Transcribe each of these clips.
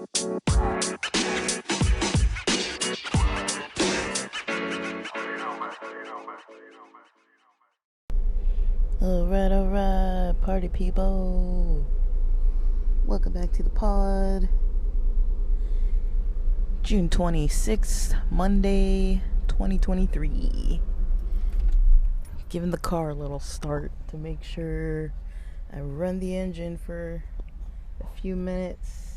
Alright, party people. Welcome back to the pod. June 26th, Monday, 2023. Giving the car a little start to make sure I run the engine for a few minutes.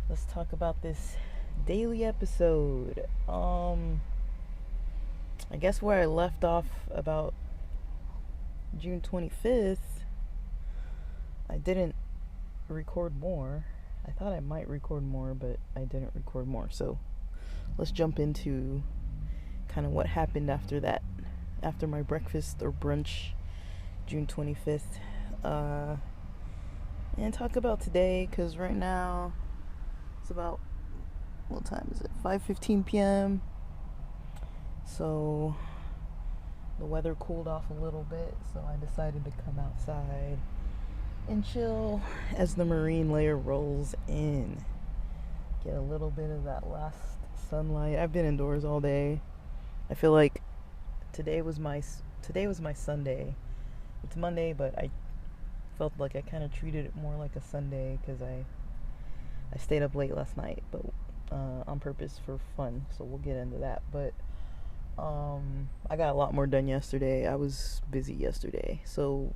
Let's talk about this daily episode. I guess where I left off about June 25th, I didn't record more. I thought I might record more, but I didn't record more. So let's jump into kind of what happened after that, after my breakfast or brunch, June 25th, and talk about today, because right now it's about, what time is it? 5:15 p.m. So the weather cooled off a little bit, so I decided to come outside and chill as the marine layer rolls in. Get a little bit of that last sunlight. I've been indoors all day. I feel like today was my Sunday. It's Monday, but I felt like I kind of treated it more like a Sunday because I stayed up late last night, but on purpose for fun. So we'll get into that. But I got a lot more done yesterday. I was busy yesterday. So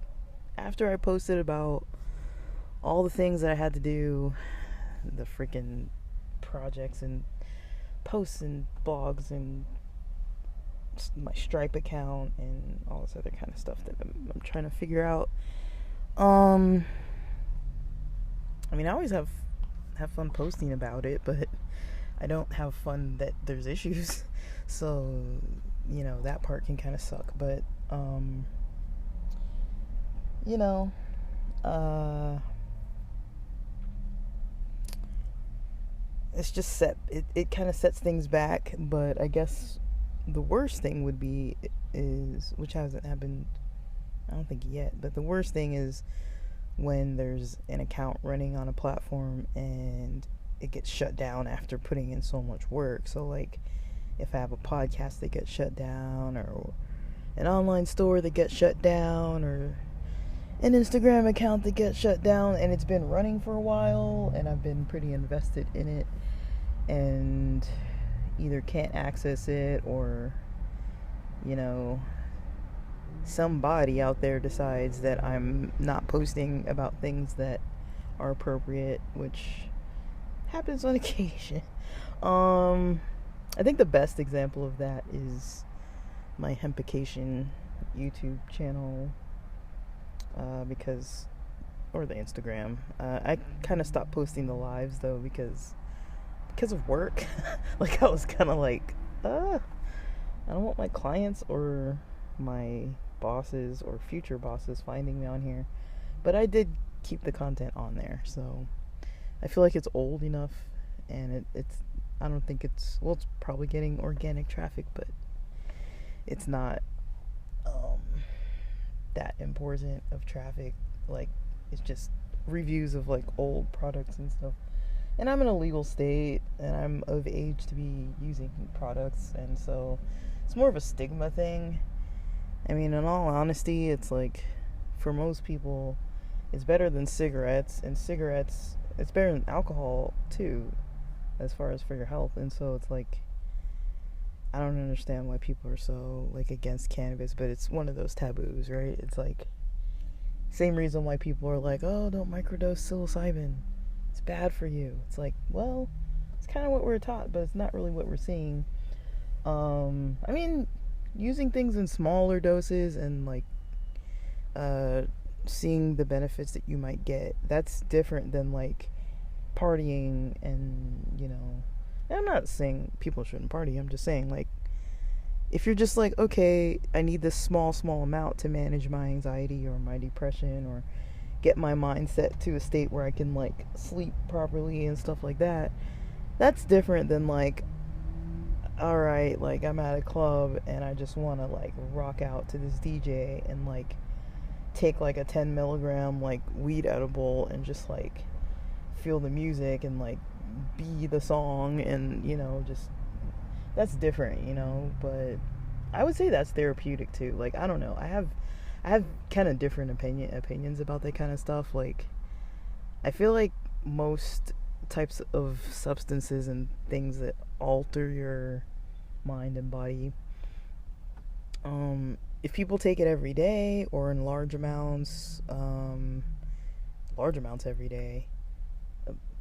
after I posted about all the things that I had to do, the freaking projects and posts and blogs and my Stripe account and all this other kind of stuff that I'm trying to figure out. I mean, I always have fun posting about it, but I don't have fun that there's issues. So, you know, that part can kind of suck. But, you know, it's just it kind of sets things back. But I guess the worst thing would be which hasn't happened, I don't think yet, but the worst thing is when there's an account running on a platform and it gets shut down after putting in so much work. So like, if I have a podcast that gets shut down, or an online store that gets shut down, or an Instagram account that gets shut down, and it's been running for a while and I've been pretty invested in it, and either can't access it, or, you know, somebody out there decides that I'm not posting about things that are appropriate, which happens on occasion. I think the best example of that is my Hempication YouTube channel, or the Instagram. I kind of stopped posting the lives though because of work. Like, I was kind of like, I don't want my clients or my bosses or future bosses finding me on here. But I did keep the content on there, so I feel like it's old enough, and it's I don't think it's probably getting organic traffic, but it's not that important of traffic. Like, it's just reviews of like old products and stuff. And I'm in a legal state, and I'm of age to be using products, and so it's more of a stigma thing. I mean, in all honesty, it's like, for most people, it's better than cigarettes, and cigarettes, it's better than alcohol too, as far as for your health. And so it's like, I don't understand why people are so like against cannabis, but it's one of those taboos, right? It's like, same reason why people are like, oh, don't microdose psilocybin, it's bad for you. It's like, well, it's kind of what we're taught, but it's not really what we're seeing. I mean, using things in smaller doses and like seeing the benefits that you might get, that's different than like partying. And, you know, I'm not saying people shouldn't party, I'm just saying, like, if you're just like, okay, I need this small amount to manage my anxiety or my depression, or get my mindset to a state where I can like sleep properly and stuff like that, that's different than like, alright, like, I'm at a club and I just want to like rock out to this DJ and like take like a 10 milligram like weed edible and just like feel the music and like be the song and, just that's different, but I would say that's therapeutic too. Like, I don't know. I have kind of different opinions about that kind of stuff. Like, I feel like most types of substances and things that alter your mind and body, if people take it every day or in large amounts every day,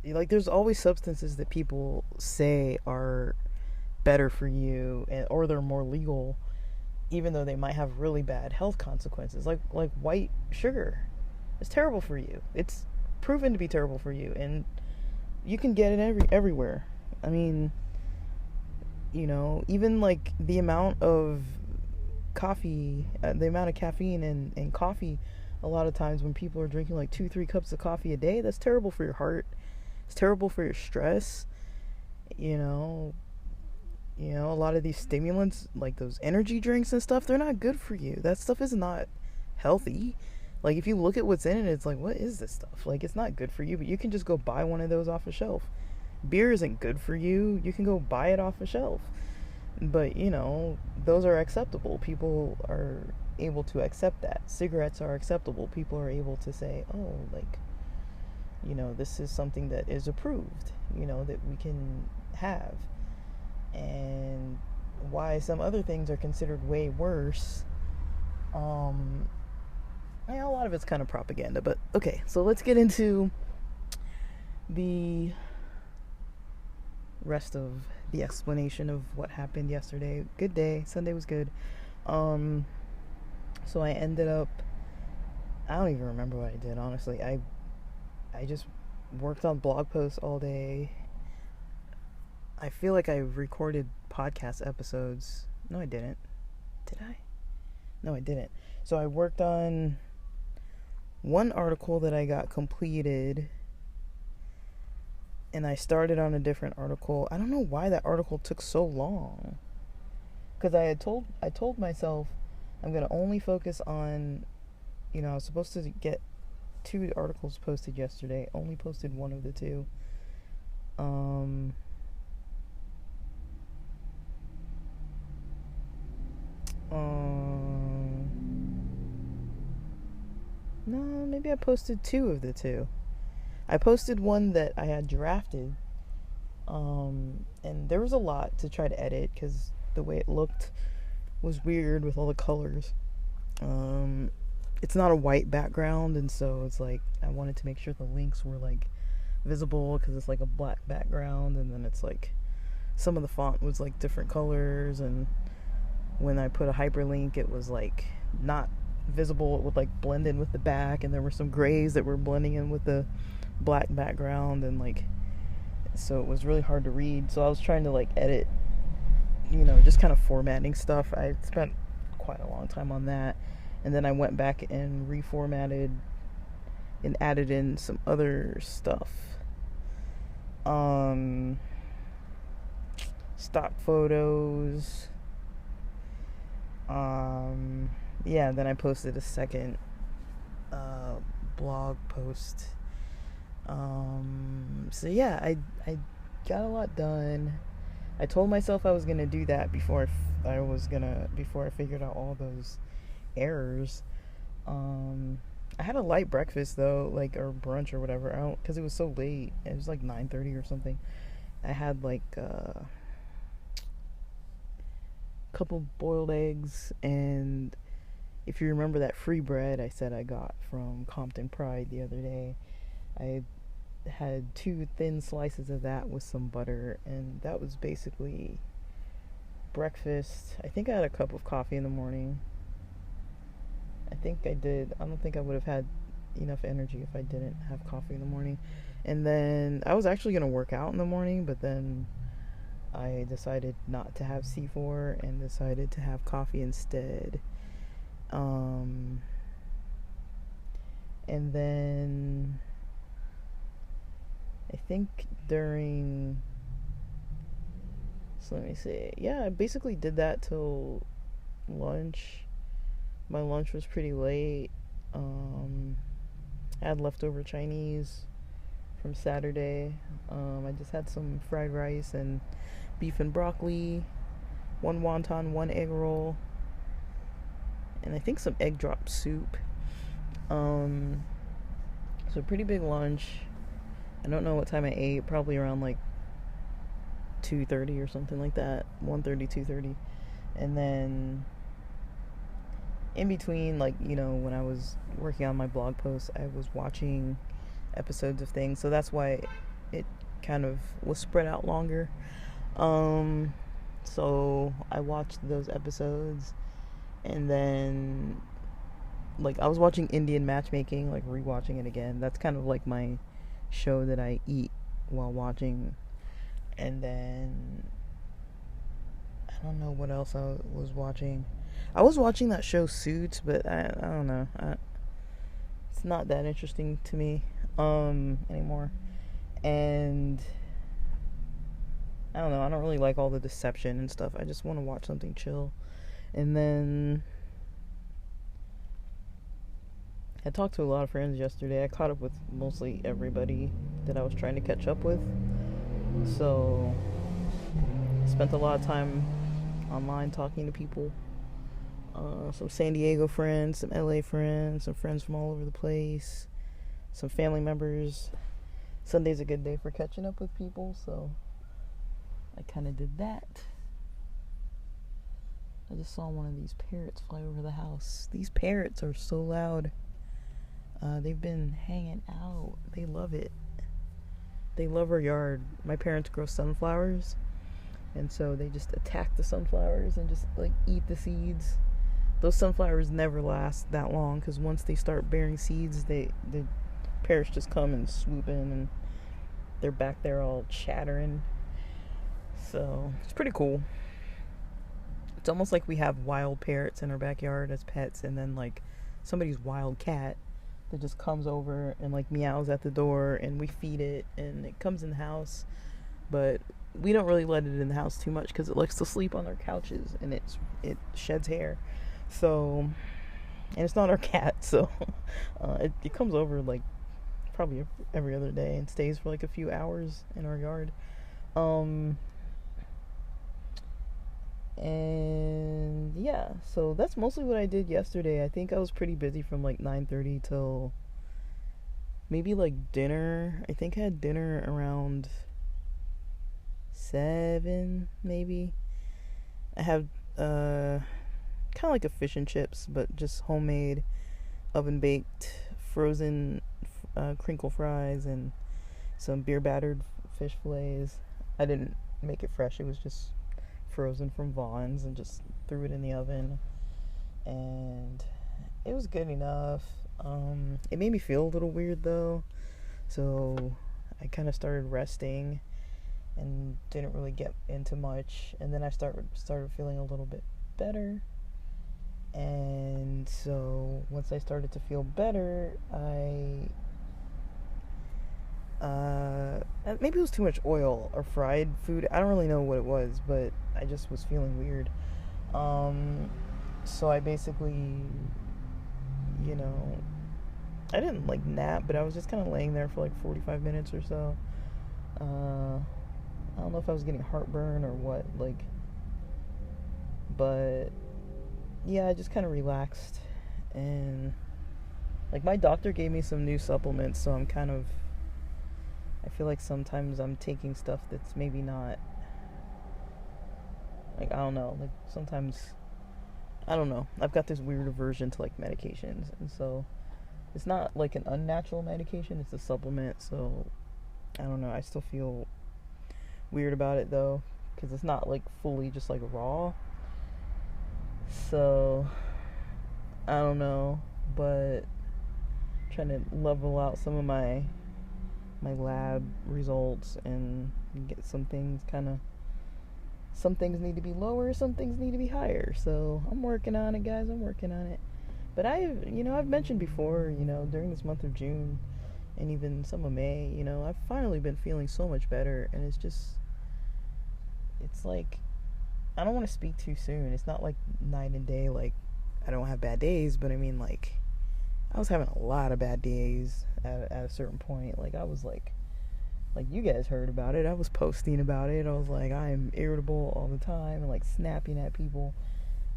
like, there's always substances that people say are better for you, or they're more legal, even though they might have really bad health consequences. Like white sugar, it's terrible for you. It's proven to be terrible for you, and you can get it everywhere. I mean, even like the amount of coffee, the amount of caffeine in coffee. A lot of times when people are drinking like 2-3 cups of coffee a day, that's terrible for your heart. It's terrible for your stress. You know, a lot of these stimulants, like those energy drinks and stuff, they're not good for you. That stuff is not healthy. Like, if you look at what's in it, it's like, what is this stuff? Like, it's not good for you, but you can just go buy one of those off a shelf. Beer isn't good for you. You can go buy it off a shelf. But, those are acceptable. People are able to accept that. Cigarettes are acceptable. People are able to say, oh, like, this is something that is approved, that we can have. And why some other things are considered way worse, a lot of it's kind of propaganda. But okay, so let's get into the rest of the explanation of what happened yesterday. Good day. Sunday was good. So I ended up, I don't even remember what I did, honestly. I just worked on blog posts all day. I feel like I recorded podcast episodes. No, I didn't. Did I? No, I didn't. So I worked on one article that I got completed, and I started on a different article. I don't know why that article took so long, because I told myself I'm gonna only focus on, I was supposed to get 2 articles posted yesterday. Only posted one of the 2. No, maybe I posted 2 of the 2. I posted one that I had drafted, and there was a lot to try to edit because the way it looked was weird with all the colors. It's not a white background, and so it's like I wanted to make sure the links were like visible because it's like a black background, and then it's like some of the font was like different colors, and when I put a hyperlink, it was like not visible. It would like blend in with the back, and there were some grays that were blending in with the black background, and like, so it was really hard to read. So I was trying to like edit, just kind of formatting stuff. I spent quite a long time on that, and then I went back and reformatted and added in some other stuff, stock photos. Then I posted a second blog post. So yeah, I got a lot done. I told myself I was gonna do that before I figured out all those errors. I had a light breakfast though, like, or brunch or whatever. Because it was so late. It was like 9:30 or something. I had like couple boiled eggs, and if you remember that free bread I said I got from Compton Pride the other day, I had 2 thin slices of that with some butter, and that was basically breakfast. I think I had a cup of coffee in the morning. I think I did. I don't think I would have had enough energy if I didn't have coffee in the morning. And then I was actually going to work out in the morning, but then I decided not to have C4 and decided to have coffee instead. And then I think so let me see. Yeah, I basically did that till lunch. My lunch was pretty late. I had leftover Chinese from Saturday. I just had some fried rice and beef and broccoli, one wonton, one egg roll, and I think some egg drop soup. So pretty big lunch. I don't know what time I ate. Probably around like 2:30 or something like that. 1:30, 2:30, and then in between, like, when I was working on my blog posts, I was watching episodes of things, so that's why it kind of was spread out longer. So I watched those episodes, and then, like, I was watching Indian Matchmaking, like rewatching it again. That's kind of like my show that I eat while watching. And then I don't know what else I was watching. I was watching that show Suits, but I don't know. It's not that interesting to me anymore. And I don't know. I don't really like all the deception and stuff. I just want to watch something chill. And then I talked to a lot of friends yesterday. I caught up with mostly everybody that I was trying to catch up with. So spent a lot of time online talking to people. Some San Diego friends, some LA friends, some friends from all over the place, some family members. Sunday's a good day for catching up with people, so I kind of did that. I just saw one of these parrots fly over the house. These parrots are so loud. They've been hanging out. They love it. They love our yard. My parents grow sunflowers, and so they just attack the sunflowers and just like eat the seeds. Those sunflowers never last that long, because once they start bearing seeds, the parrots just come and swoop in, and they're back there all chattering. So it's pretty cool. It's almost like we have wild parrots in our backyard as pets, and then like somebody's wild cat that just comes over and like meows at the door, and we feed it, and it comes in the house. But we don't really let it in the house too much, because it likes to sleep on our couches, and it sheds hair. So, and it's not our cat, so it comes over like probably every other day and stays for like a few hours in our yard. And yeah, so that's mostly what I did yesterday. I think I was pretty busy from like 9:30 till maybe like dinner. I think I had dinner around 7 maybe. I have kind of like a fish and chips, but just homemade, oven baked, frozen crinkle fries, and some beer battered fish fillets. I didn't make it fresh. It was just frozen from Vaughn's, and just threw it in the oven, and it was good enough. It made me feel a little weird though, so I kind of started resting and didn't really get into much, and then I started feeling a little bit better. And so once I started to feel better, maybe it was too much oil or fried food. I don't really know what it was, but I just was feeling weird. So I basically, I didn't like nap, but I was just kind of laying there for like 45 minutes or so. I don't know if I was getting heartburn or what, but yeah, I just kind of relaxed, and like my doctor gave me some new supplements, so I feel like sometimes I'm taking stuff that's maybe not, like, I don't know, like sometimes, I don't know, I've got this weird aversion to like medications, and so it's not like an unnatural medication, it's a supplement, so I don't know, I still feel weird about it though, because it's not like fully just like raw. So I don't know, but trying to level out some of my lab results and get some things some things need to be lower, some things need to be higher. So I'm working on it, guys. I'm working on it. But I've mentioned before, during this month of June and even some of May, I've finally been feeling so much better, and it's like, I don't want to speak too soon. It's not like night and day, like I don't have bad days, but I mean, like, I was having a lot of bad days at a certain point. Like, I was like like you guys heard about it. I was posting about it. I was like, I'm irritable all the time and like snapping at people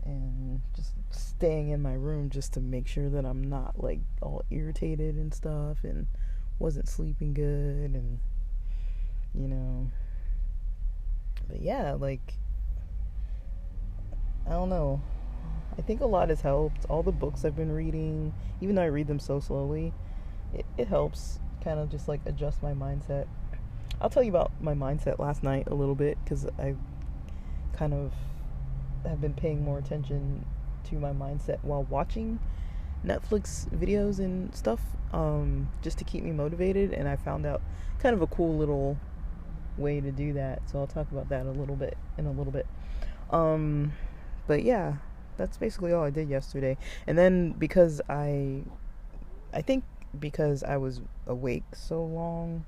and just staying in my room just to make sure that I'm not like all irritated and stuff, and wasn't sleeping good, and you know. But yeah, like, I don't know. I think a lot has helped. All the books I've been reading, even though I read them so slowly, it helps kind of just like adjust my mindset. I'll tell you about my mindset last night a little bit, because I kind of have been paying more attention to my mindset while watching Netflix videos and stuff, just to keep me motivated. And I found out kind of a cool little way to do that. So I'll talk about that a little bit in a little bit. But yeah, that's basically all I did yesterday. And then because I think because I was awake so long,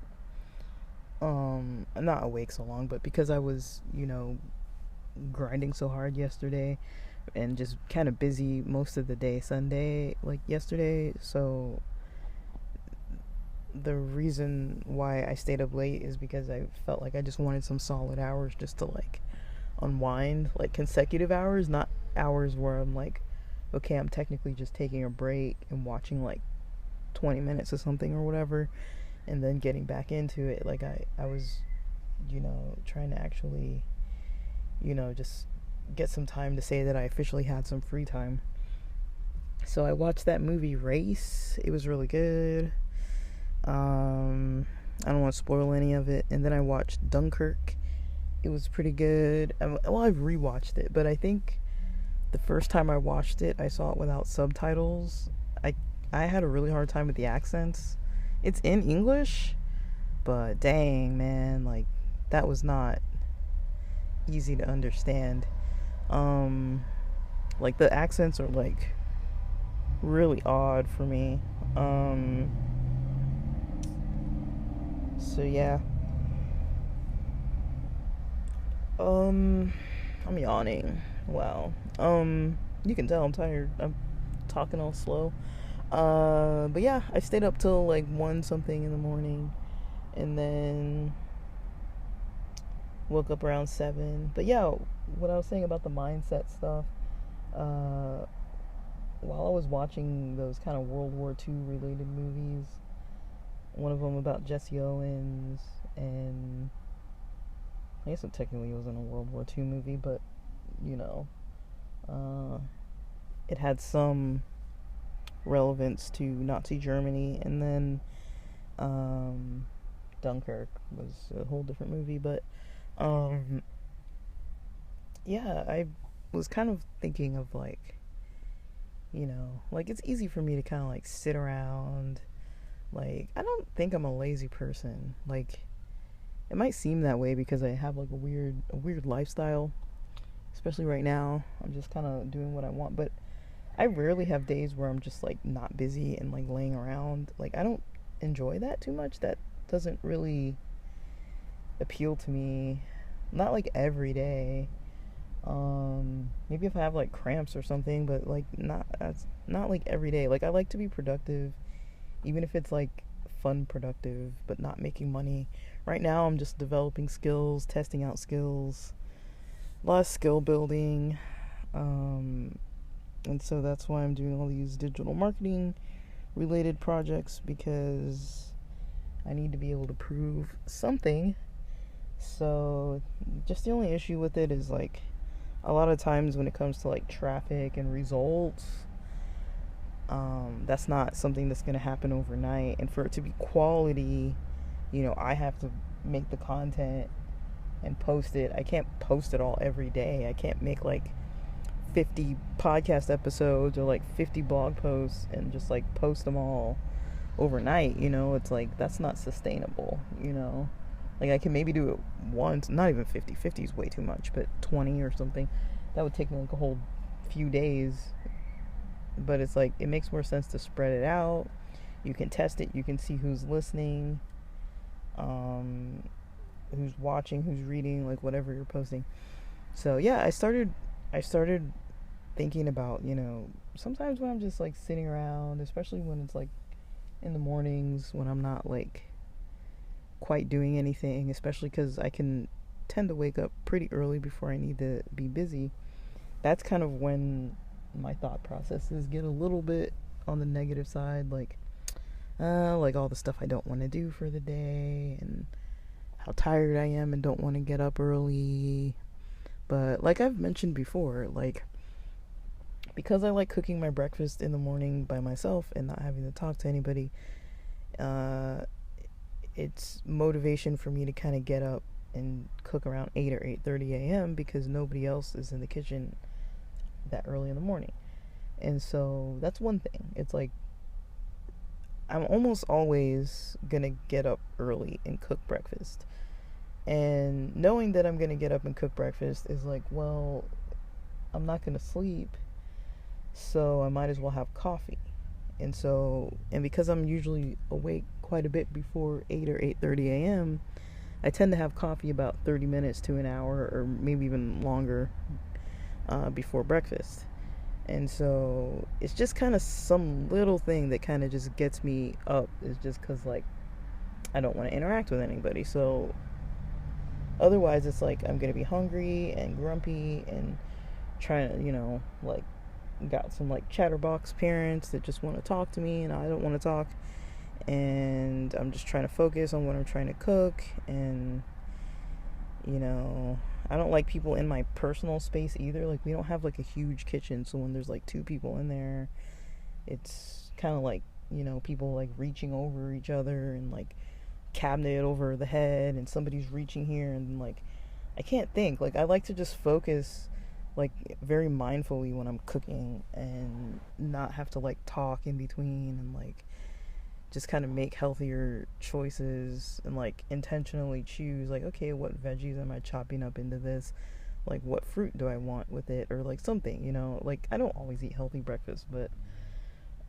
not awake so long, but because I was, grinding so hard yesterday and just kind of busy most of the day Sunday, like yesterday. So the reason why I stayed up late is because I felt like I just wanted some solid hours just to like unwind, like consecutive hours, not hours where I'm like, okay, I'm technically just taking a break and watching like 20 minutes or something or whatever, and then getting back into it. Like I was, trying to actually, just get some time to say that I officially had some free time. So I watched that movie Race. It was really good. I don't want to spoil any of it. And then I watched Dunkirk. It was pretty good. Well, I've rewatched it, but I think the first time I watched it, I saw it without subtitles. I had a really hard time with the accents. It's in English, but dang, man, like, that was not easy to understand. Like, the accents are, like, really odd for me. So, yeah. I'm yawning. Wow. You can tell I'm tired. I'm talking all slow. But yeah, I stayed up till like 1 something in the morning, and then woke up around 7. But yeah, what I was saying about the mindset stuff, while I was watching those kind of World War II related movies, one of them about Jesse Owens, and I guess it technically wasn't a World War II movie, but it had some relevance to Nazi Germany. And then Dunkirk was a whole different movie. But yeah, I was kind of thinking of like, like, it's easy for me to kind of like sit around. Like, I don't think I'm a lazy person. Like, it might seem that way because I have like a weird lifestyle, especially right now. I'm just kind of doing what I want, but I rarely have days where I'm just like not busy and like laying around. Like, I don't enjoy that too much. That doesn't really appeal to me. Not like every day. Maybe if I have like cramps or something, but like not like every day. Like, I like to be productive, even if it's like fun productive, but not making money. Right now I'm just developing skills, testing out skills, a lot of skill building. And so that's why I'm doing all these digital marketing related projects, because I need to be able to prove something. So just the only issue with it is like a lot of times when it comes to like traffic and results, that's not something that's going to happen overnight. And for it to be quality, I have to make the content and post it. I can't post it all every day. I can't make like 50 podcast episodes or like 50 blog posts and just like post them all overnight. It's like, that's not sustainable. Like, I can maybe do it once, not even 50. 50 is way too much, but 20 or something. That would take me like a whole few days. But it's like, it makes more sense to spread it out. You can test it. You can see who's listening, who's watching, who's reading, like whatever you're posting. So yeah, I started thinking about, sometimes when I'm just like sitting around, especially when it's like in the mornings when I'm not like quite doing anything, especially because I can tend to wake up pretty early before I need to be busy. That's kind of when my thought processes get a little bit on the negative side, like all the stuff I don't want to do for the day and how tired I am and don't want to get up early. But like I've mentioned before, like because I like cooking my breakfast in the morning by myself and not having to talk to anybody, uh, it's motivation for me to kind of get up and cook around 8 or 8:30 a.m. because nobody else is in the kitchen that early in the morning. And so that's one thing. It's like I'm almost always going to get up early and cook breakfast. And knowing that I'm going to get up and cook breakfast is like, well, I'm not going to sleep, so I might as well have coffee. And because I'm usually awake quite a bit before 8 or 8:30 a.m., I tend to have coffee about 30 minutes to an hour or maybe even longer before breakfast. And so it's just kind of some little thing that kind of just gets me up. Is just because, like, I don't want to interact with anybody. So otherwise, it's like I'm going to be hungry and grumpy and trying to, like, got some, like, chatterbox parents that just want to talk to me and I don't want to talk. And I'm just trying to focus on what I'm trying to cook. And, I don't like people in my personal space either. Like, we don't have, like, a huge kitchen, so when there's, like, 2 people in there, it's kind of like, people, like, reaching over each other and, like, cabinet over the head, and somebody's reaching here, and, like, I can't think. Like, I like to just focus, like, very mindfully when I'm cooking and not have to, like, talk in between and, like, just kind of make healthier choices and, like, intentionally choose, like, okay, what veggies am I chopping up into this? Like, what fruit do I want with it? Or, like, something, Like, I don't always eat healthy breakfast, but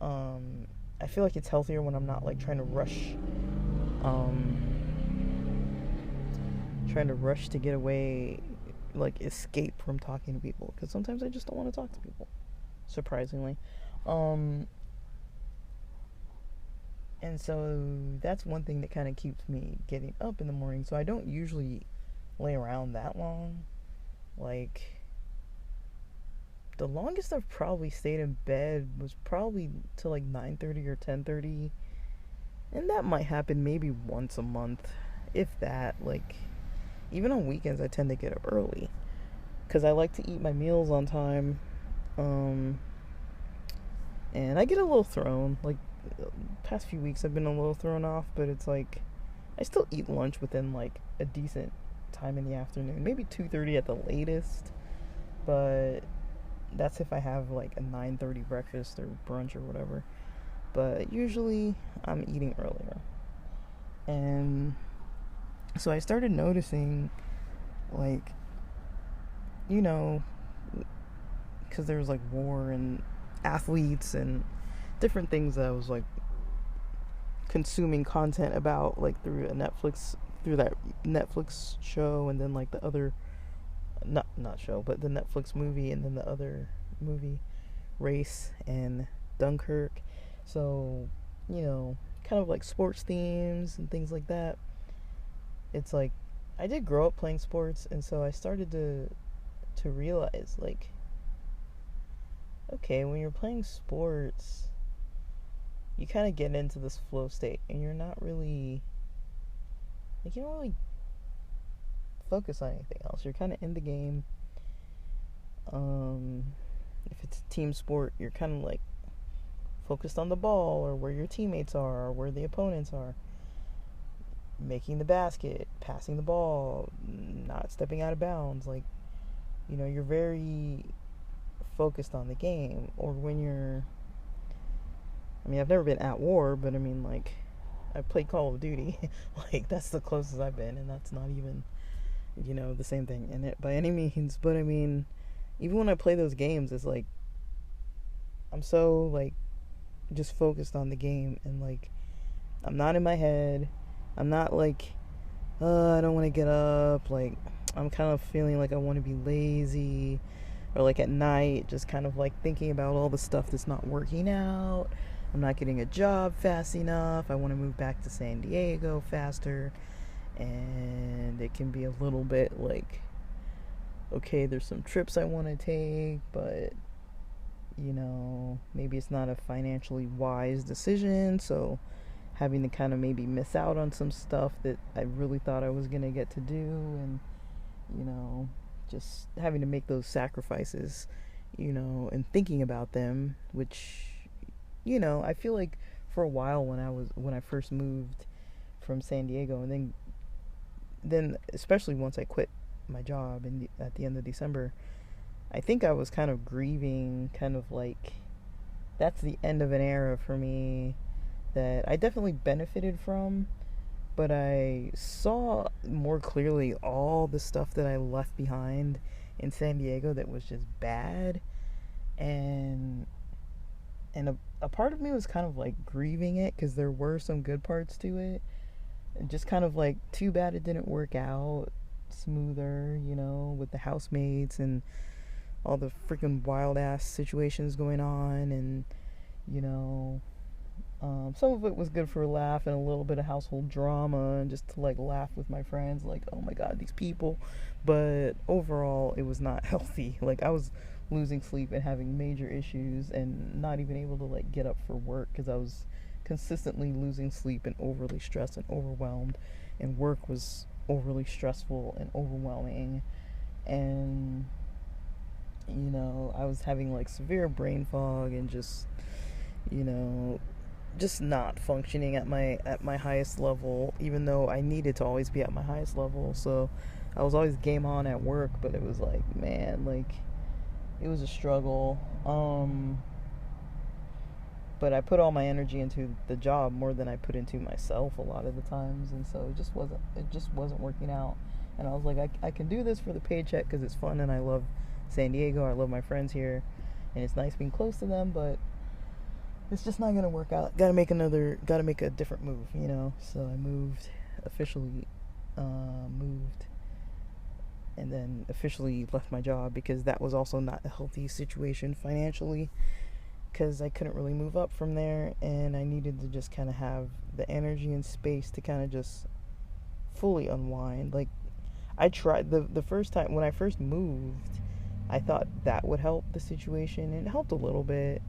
I feel like it's healthier when I'm not, like, trying to rush to get away, like, escape from talking to people. Because sometimes I just don't want to talk to people, surprisingly. And so that's one thing that kind of keeps me getting up in the morning. So I don't usually lay around that long. Like, the longest I've probably stayed in bed was probably till like 9:30 or 10:30. And that might happen maybe once a month, if that. Like, even on weekends I tend to get up early because I like to eat my meals on time. And I get a little thrown. Like, past few weeks I've been a little thrown off, but it's like I still eat lunch within, like, a decent time in the afternoon, maybe 2:30 at the latest, but that's if I have, like, a 9:30 breakfast or brunch or whatever. But usually I'm eating earlier. And so I started noticing, like, because there was, like, war and athletes and different things that I was, like, consuming content about, like, through that Netflix show, and then, like, the other not show, but the Netflix movie, and then the other movie, Race and Dunkirk. So, kind of like sports themes and things like that. It's like I did grow up playing sports, and so I started to realize, like, okay, when you're playing sports, you kind of get into this flow state, and you're not really, like, you don't really focus on anything else. You're kind of in the game. If it's a team sport, you're kind of, like, focused on the ball, or where your teammates are, or where the opponents are, making the basket, passing the ball, not stepping out of bounds. Like, you're very focused on the game. Or when I've never been at war, but like, I played Call of Duty. Like, that's the closest I've been, and that's not even, the same thing in it by any means. But even when I play those games, it's like I'm so, like, just focused on the game, and, like, I'm not in my head. I'm not like, I don't want to get up. Like, I'm kind of feeling like I want to be lazy, or, like, at night, just kind of, like, thinking about all the stuff that's not working out. I'm not getting a job fast enough. I want to move back to San Diego faster. and it can be a little bit like, okay, there's some trips I want to take, but maybe it's not a financially wise decision, so having to kind of maybe miss out on some stuff that I really thought I was going to get to do, and just having to make those sacrifices, and thinking about them, which I feel like for a while when I first moved from San Diego, and then especially once I quit my job at the end of December, I think I was kind of grieving, kind of like that's the end of an era for me that I definitely benefited from, but I saw more clearly all the stuff that I left behind in San Diego that was just bad, and a part of me was kind of like grieving it because there were some good parts to it, and just kind of like too bad it didn't work out smoother, with the housemates and all the freaking wild ass situations going on, and you know some of it was good for a laugh and a little bit of household drama and just to like laugh with my friends, like, oh my god, these people. But overall, it was not healthy. Like, I was losing sleep and having major issues and not even able to like get up for work because I was consistently losing sleep and overly stressed and overwhelmed, and work was overly stressful and overwhelming. And I was having like severe brain fog and you know just not functioning at my highest level, even though I needed to always be at my highest level. So I was always game on at work, but it was like, man, like it was a struggle. But I put all my energy into the job more than I put into myself a lot of the times, and so it just wasn't working out. And I was like, I can do this for the paycheck because it's fun and I love San Diego. I love my friends here, and it's nice being close to them, but it's just not gonna work out. Gotta make a different move, So I officially moved, and then officially left my job because that was also not a healthy situation financially, because I couldn't really move up from there, and I needed to just kind of have the energy and space to kind of just fully unwind. Like, I tried the first time when I first moved, I thought that would help the situation, and it helped a little bit,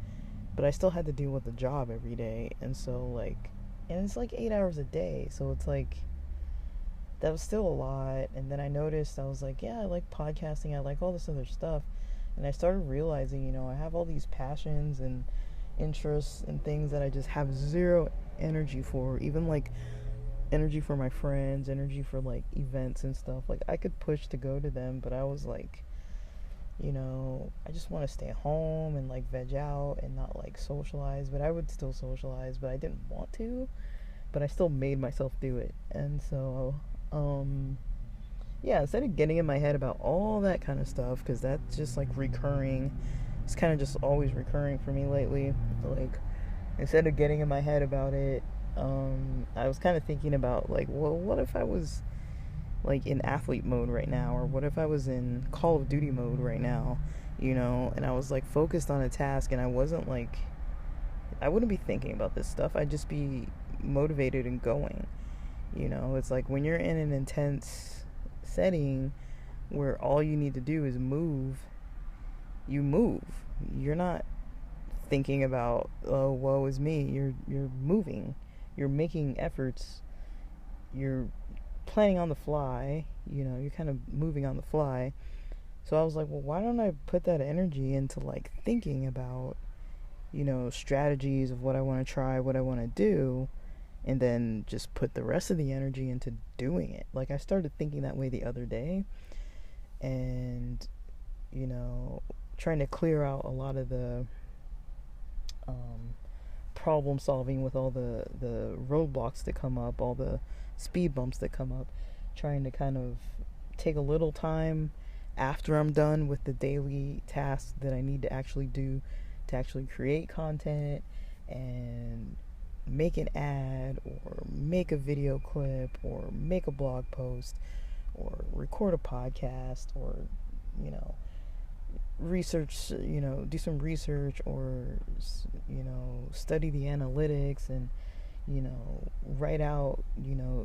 but I still had to deal with the job every day, and so like, and it's like 8 hours a day, so it's like that was still a lot. And then I noticed, I was like, yeah, I like podcasting, I like all this other stuff, and I started realizing, I have all these passions and interests and things that I just have zero energy for, even like energy for my friends, energy for like events and stuff. Like, I could push to go to them, but I was like, I just want to stay home and like veg out and not like socialize. But I would still socialize, but I didn't want to, but I still made myself do it. And so yeah, instead of getting in my head about all that kind of stuff, because that's just like recurring, it's kind of just always recurring for me lately. Like, instead of getting in my head about it, I was kind of thinking about like, well, what if I was like in athlete mode right now, or what if I was in Call of Duty mode right now, and I was like focused on a task, and I wasn't like, I wouldn't be thinking about this stuff. I'd just be motivated and going. It's like when you're in an intense setting where all you need to do is move, you move. You're not thinking about, oh, woe is me. You're moving. You're making efforts. You're planning on the fly. You're kind of moving on the fly. So I was like, well, why don't I put that energy into like thinking about, strategies of what I want to try, what I want to do, and then just put the rest of the energy into doing it. Like, I started thinking that way the other day, and trying to clear out a lot of the problem solving with all the roadblocks that come up, all the speed bumps that come up, trying to kind of take a little time after I'm done with the daily tasks that I need to actually do, to actually create content and make an ad or make a video clip or make a blog post or record a podcast, or research, do some research, or study the analytics, and write out,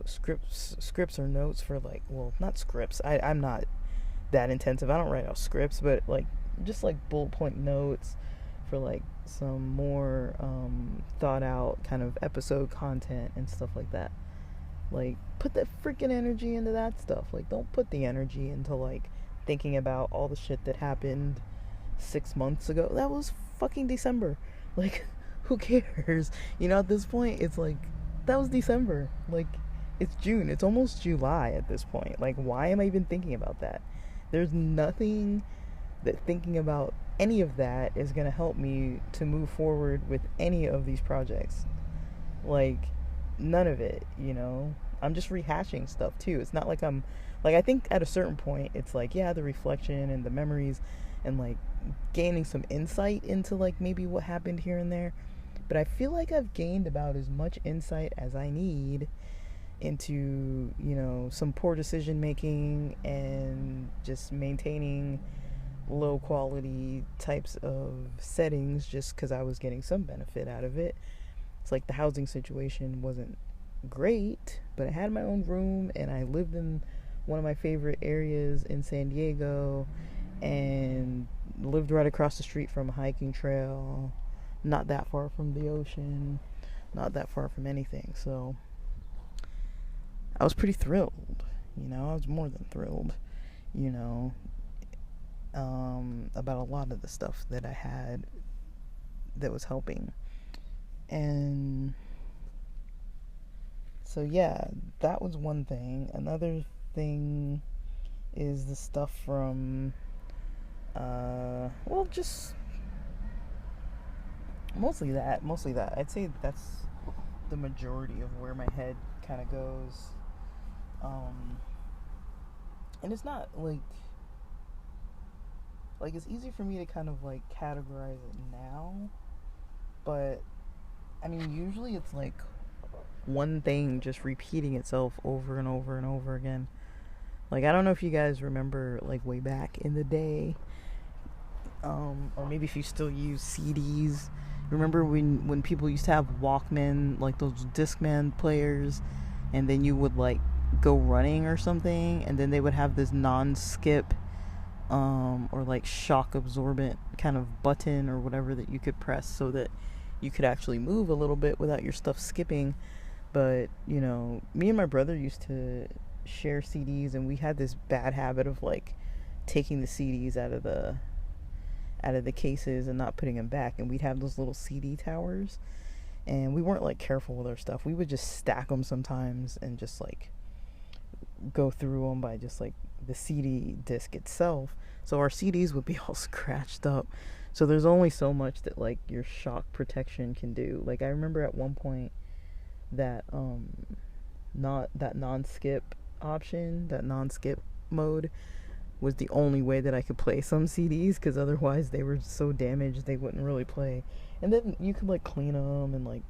scripts or notes for like, well, not scripts. I'm not that intensive. I don't write out scripts, but like just like bullet point notes for like some more thought out kind of episode content and stuff like that. Like, put that freaking energy into that stuff. Like, don't put the energy into like thinking about all the shit that happened 6 months ago. That was fucking December. Like, who cares? At this point, it's like, that was December. Like, it's June. It's almost July at this point. Like, why am I even thinking about that? There's nothing that thinking about any of that is going to help me to move forward with any of these projects. Like, none of it, I'm just rehashing stuff too. It's not like I'm like, I think at a certain point it's like, yeah, the reflection and the memories and like gaining some insight into like maybe what happened here and there. But I feel like I've gained about as much insight as I need into, some poor decision making and just maintaining low quality types of settings just because I was getting some benefit out of it. It's like the housing situation wasn't great, but I had my own room and I lived in one of my favorite areas in San Diego and lived right across the street from a hiking trail, not that far from the ocean, not that far from anything. So I was pretty thrilled, I was more than thrilled, about a lot of the stuff that I had that was helping. And so yeah, that was one thing. Another thing is the stuff from just mostly that. I'd say that's the majority of where my head kind of goes. And it's not like it's easy for me to kind of like categorize it now, but I mean, usually it's like one thing just repeating itself over and over and over again. Like, I don't know if you guys remember, like, way back in the day, or maybe if you still use CDs. Remember when people used to have Walkman, like those Discman players, and then you would, like, go running or something, and then they would have this non-skip, or, like, shock absorbent kind of button or whatever that you could press so that you could actually move a little bit without your stuff skipping. But, me and my brother used to share CDs, and we had this bad habit of like taking the CDs out of the cases and not putting them back, and we'd have those little CD towers, and we weren't like careful with our stuff. We would just stack them sometimes and just like go through them by just like the CD disc itself, so our CDs would be all scratched up. So there's only so much that like your shock protection can do. Like, I remember at one point that not that non-skip option, that non-skip mode was the only way that I could play some CDs, because otherwise they were so damaged they wouldn't really play. And then you could like clean them and like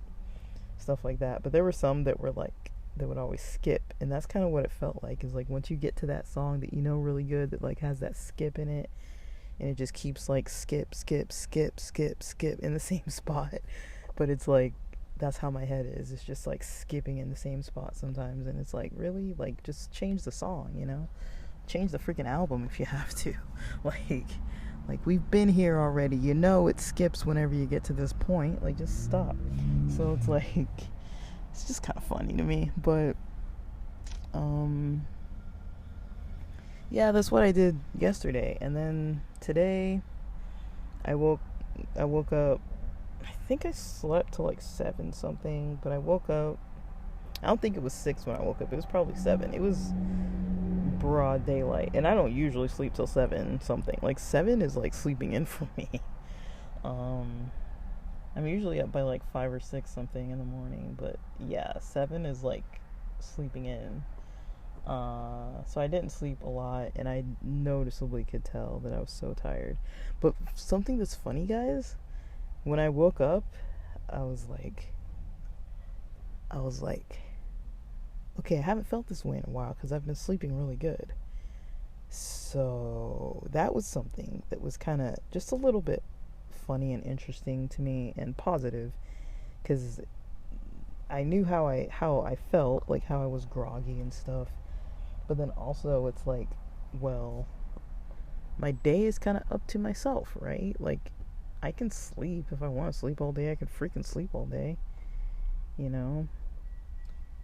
stuff like that, but there were some that were like that would always skip, and that's kind of what it felt like. Is like once you get to that song that really good, that like has that skip in it, and it just keeps like skip in the same spot. But it's like, that's how my head is. It's just like skipping in the same spot sometimes, and it's like, really, like, just change the song, change the freaking album if you have to. like we've been here already, it skips whenever you get to this point. Like, just stop. So it's like, it's just kind of funny to me. But yeah, that's what I did yesterday. And then today I woke up. I think I slept till like 7 something, but I woke up. I don't think it was 6 when I woke up. It was probably 7. It was broad daylight, and I don't usually sleep till 7 something. Like, 7 is like sleeping in for me. I'm usually up by like 5 or 6 something in the morning, but yeah, 7 is like sleeping in. So I didn't sleep a lot, and I noticeably could tell that I was so tired. But something that's funny, guys, when I woke up, I was like, okay, I haven't felt this way in a while because I've been sleeping really good. So that was something that was kind of just a little bit funny and interesting to me and positive, because I knew how I felt, like how I was groggy and stuff. But then also it's like, well, my day is kind of up to myself, right? Like, I can sleep if I want to sleep all day. I can freaking sleep all day. You know,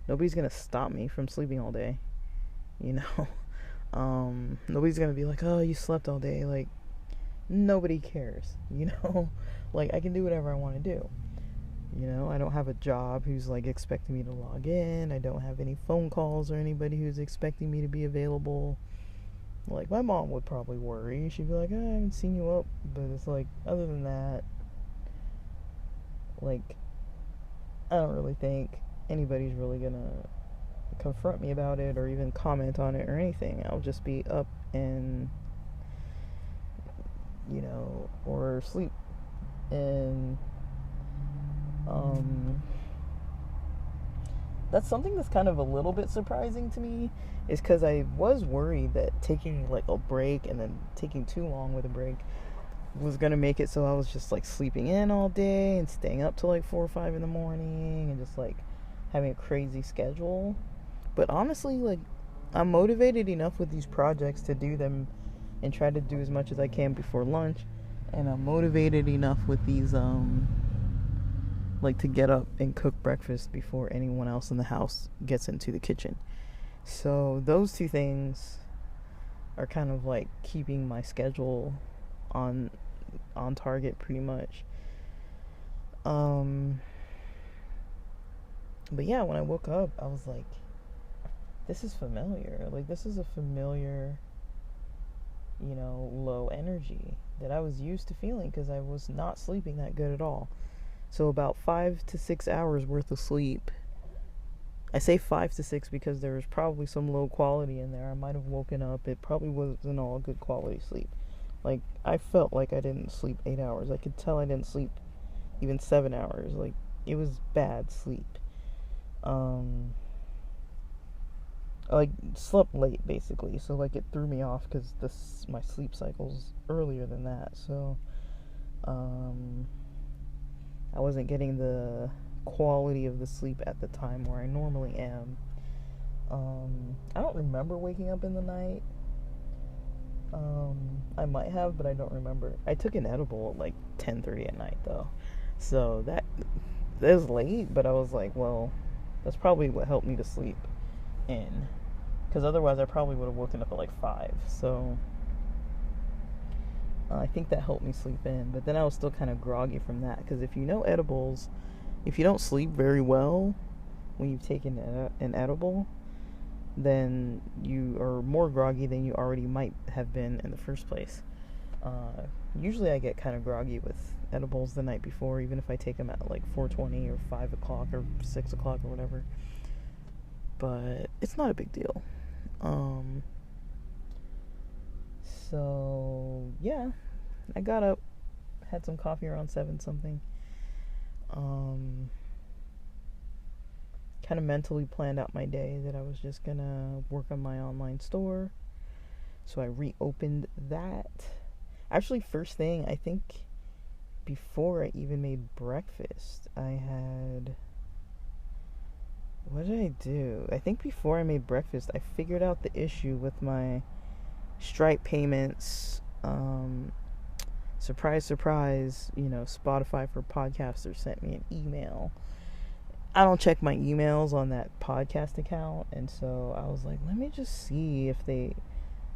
nobody's gonna stop me from sleeping all day. You know, nobody's gonna be like, oh, you slept all day. Like, nobody cares. You know, like I can do whatever I want to do. You know, I don't have a job who's like expecting me to log in. I don't have any phone calls or anybody who's expecting me to be available. Like, my mom would probably worry. She'd be like, oh, I haven't seen you up. But it's like, other than that, like, I don't really think anybody's really gonna confront me about it or even comment on it or anything. I'll just be up and, you know, or sleep. And, that's something that's kind of a little bit surprising to me, is because I was worried that taking like a break and then taking too long with a break was gonna make it so I was just like sleeping in all day and staying up till like 4 or 5 in the morning and just like having a crazy schedule. But honestly, like, I'm motivated enough with these projects to do them and try to do as much as I can before lunch, and I'm motivated enough with these like to get up and cook breakfast before anyone else in the house gets into the kitchen. So those two things are kind of like keeping my schedule on target pretty much. But yeah, when I woke up, I was like, this is familiar. Like, this is a familiar, you know, low energy that I was used to feeling because I was not sleeping that good at all. So about 5 to 6 hours worth of sleep. I say 5 to 6 because there was probably some low quality in there. I might have woken up. It probably wasn't all good quality sleep. Like, I felt like I didn't sleep 8 hours. I could tell I didn't sleep even 7 hours. Like, it was bad sleep. Like, slept late basically. So like, it threw me off because my sleep cycle's earlier than that. So I wasn't getting the quality of the sleep at the time where I normally am. I don't remember waking up in the night. I might have, but I don't remember. I took an edible at like 10:30 at night though, so that was late. But I was like, well, that's probably what helped me to sleep in, because otherwise I probably would have woken up at like 5. So I think that helped me sleep in. But then I was still kind of groggy from that, because if you know edibles, if you don't sleep very well when you've taken an edible, then you are more groggy than you already might have been in the first place. Usually I get kind of groggy with edibles the night before, even if I take them at like 4:20 or 5 o'clock or 6 o'clock or whatever. But it's not a big deal. So yeah, I got up, had some coffee around 7 something. Kind of mentally planned out my day that I was just gonna work on my online store. So I reopened that. Actually, first thing, I think before I even made breakfast, what did I do? I think before I made breakfast, I figured out the issue with my Stripe payments. Surprise, surprise, you know, Spotify for Podcasters sent me an email. I don't check my emails on that podcast account, and so I was like, let me just see if they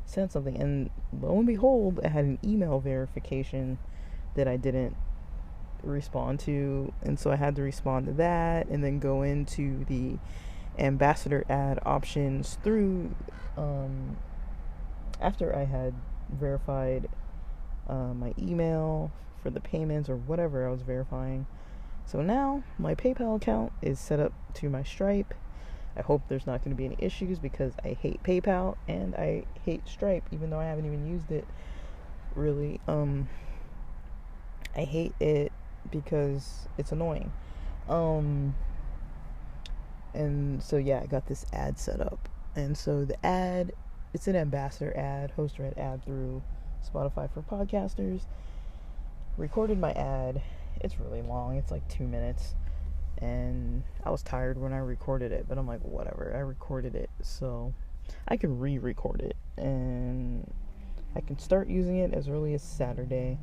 sent something. And lo and behold, I had an email verification that I didn't respond to, and so I had to respond to that and then go into the ambassador ad options through after I had verified my email for the payments or whatever I was verifying. So now my PayPal account is set up to my Stripe. I hope there's not going to be any issues, because I hate PayPal and I hate Stripe, even though I haven't even used it really. I hate it because it's annoying. And so yeah, I got this ad set up. And so the ad, it's an ambassador ad, host read ad through Spotify for Podcasters. Recorded my ad. It's really long. It's like 2 minutes. and I was tired when I recorded it, but I'm like, whatever, I recorded it, so I can re-record it, and I can start using it as early as Saturday.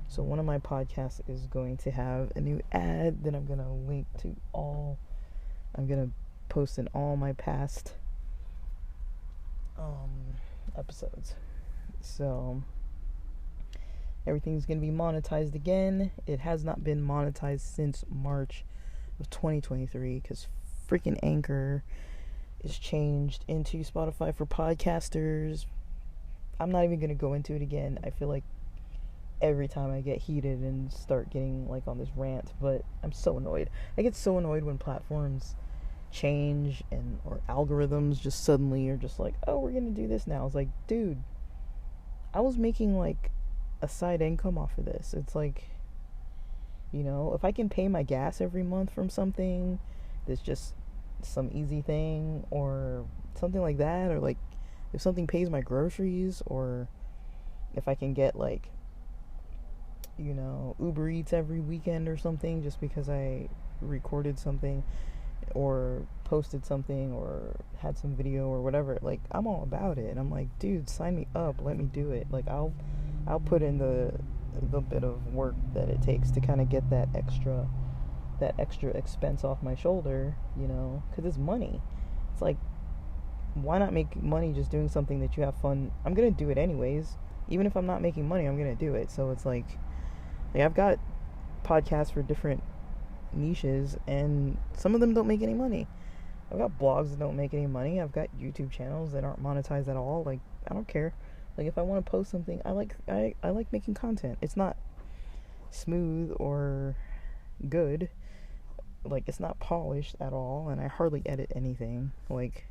So one of my podcasts is going to have a new ad that I'm going to link to all. I'm going to post in all my past episodes. So everything's going to be monetized again. It has not been monetized since March of 2023 because freaking Anchor is changed into Spotify for podcasters. I'm not even going to go into it again. I feel like every time I get heated and start getting like on this rant, but I'm so annoyed. I get so annoyed when platforms change and or algorithms just suddenly are just like, oh, we're going to do this now. It's like, dude, I was making like a side income off of this. It's like, you know, if I can pay my gas every month from something that's just some easy thing or something like that, or like if something pays my groceries, or if I can get like, you know, Uber Eats every weekend or something just because I recorded something or posted something or had some video or whatever, like I'm all about it. And I'm like, dude, sign me up, let me do it. Like I'll put in the bit of work that it takes to kind of get that extra expense off my shoulder, you know, because it's money. It's like, why not make money just doing something that you have fun? I'm gonna do it anyways. Even if I'm not making money, I'm gonna do it. So it's like I've got podcasts for different niches, and some of them don't make any money. I've got blogs that don't make any money. I've got YouTube channels that aren't monetized at all. Like, I don't care. Like, if I want to post something, I like making content. It's not smooth or good. Like, it's not polished at all, and I hardly edit anything. Like,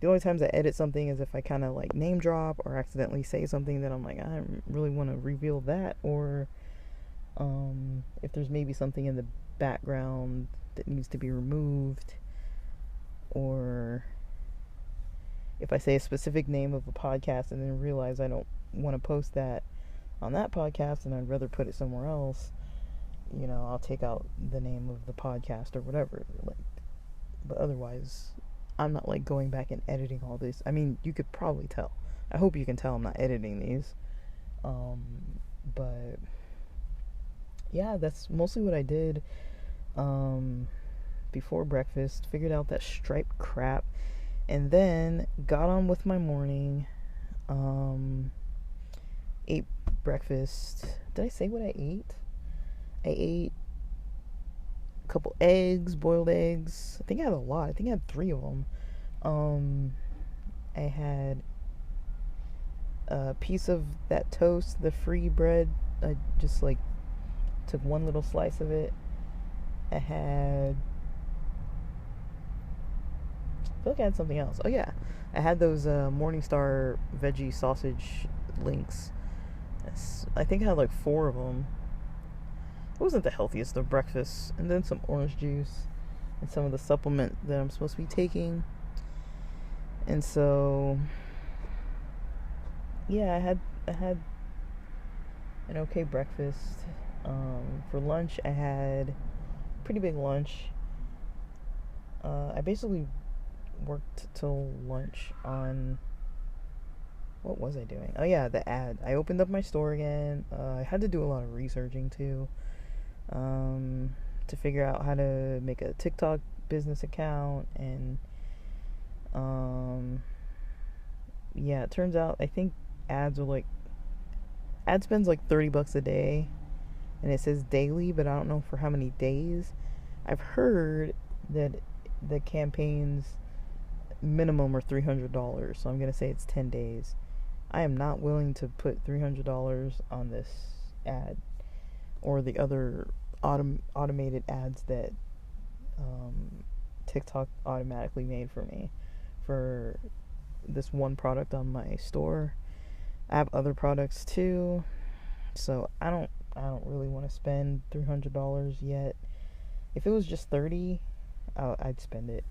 the only times I edit something is if I kind of like name drop or accidentally say something that I'm like, I really want to reveal that, or if there's maybe something in the background that needs to be removed, or if I say a specific name of a podcast and then realize I don't want to post that on that podcast and I'd rather put it somewhere else, you know, I'll take out the name of the podcast or whatever. Like, but otherwise, I'm not like going back and editing all this. I mean, you could probably tell. I hope you can tell I'm not editing these. But yeah, that's mostly what I did before breakfast. Figured out that Stripe crap, and then got on with my morning. Ate breakfast. Did I say what I ate? I ate a couple eggs, boiled eggs. I think I had a lot. I think I had 3 of them. I had a piece of that toast, the free bread. I just like took one little slice of it. I feel like I had something else. Oh yeah, I had those Morningstar veggie sausage links. I think I had like 4 of them. It wasn't the healthiest of breakfasts. And then some orange juice and some of the supplement that I'm supposed to be taking. And so, yeah, I had an okay breakfast. For lunch, I had a pretty big lunch. I basically worked till lunch on, what was I doing? Oh yeah, the ad. I opened up my store again. I had to do a lot of researching too, to figure out how to make a TikTok business account, and yeah, it turns out I think ad spends like $30 a day, and it says daily, but I don't know for how many days. I've heard that the campaigns minimum are $300, so I'm gonna say it's 10 days. I am not willing to put $300 on this ad or the other automated ads that TikTok automatically made for me for this one product on my store. I have other products too, so I don't really want to spend $300 yet. If it was just $30, I'd spend it.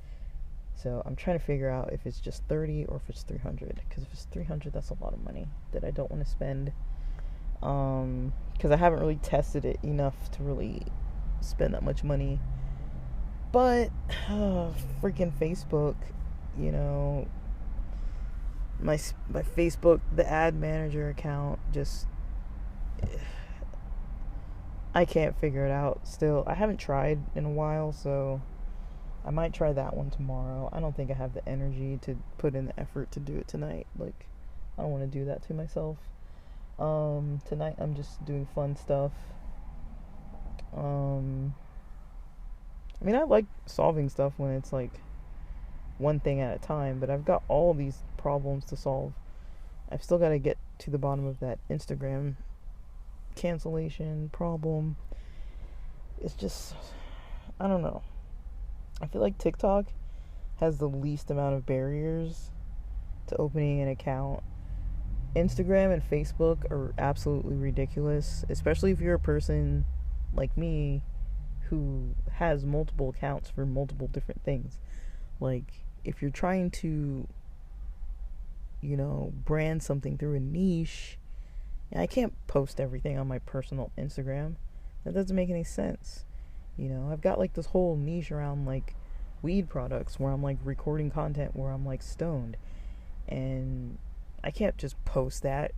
So I'm trying to figure out if it's just $30 or if it's $300. Because if it's $300, that's a lot of money that I don't want to spend. Because I haven't really tested it enough to really spend that much money But freaking Facebook, you know, my Facebook, the ad manager account, just I can't figure it out still. I haven't tried in a while, so I might try that one tomorrow. I don't think I have the energy to put in the effort to do it tonight. Like, I don't want to do that to myself. Tonight I'm just doing fun stuff. I mean, I like solving stuff when it's like one thing at a time, but I've got all these problems to solve. I've still got to get to the bottom of that Instagram cancellation problem. It's just, I don't know. I feel like TikTok has the least amount of barriers to opening an account. Instagram and Facebook are absolutely ridiculous, especially if you're a person like me who has multiple accounts for multiple different things. Like, if you're trying to, you know, brand something through a niche, I can't post everything on my personal Instagram. That doesn't make any sense. You know, I've got like this whole niche around like weed products where I'm like recording content where I'm like stoned. And I can't just post that,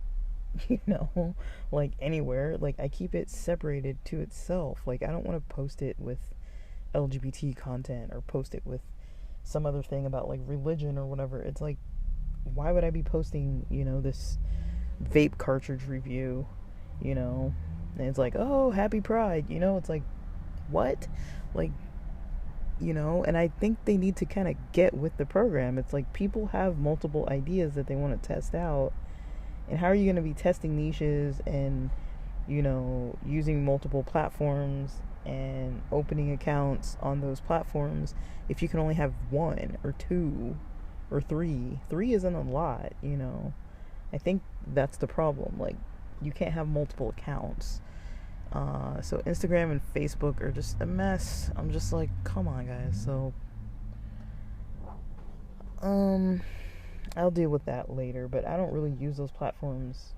you know, like anywhere. Like, I keep it separated to itself. Like, I don't want to post it with LGBT content or post it with some other thing about like religion or whatever. It's like, why would I be posting, you know, this vape cartridge review, you know? And it's like, oh, happy Pride, you know? It's like, what? Like, you know, and I think they need to kind of get with the program. It's like, people have multiple ideas that they want to test out, and how are you going to be testing niches and, you know, using multiple platforms and opening accounts on those platforms if you can only have one or two or three? Three isn't a lot, you know. I think that's the problem. Like, you can't have multiple accounts. So Instagram and Facebook are just a mess. I'm just like, come on, guys. So, I'll deal with that later. But I don't really use those platforms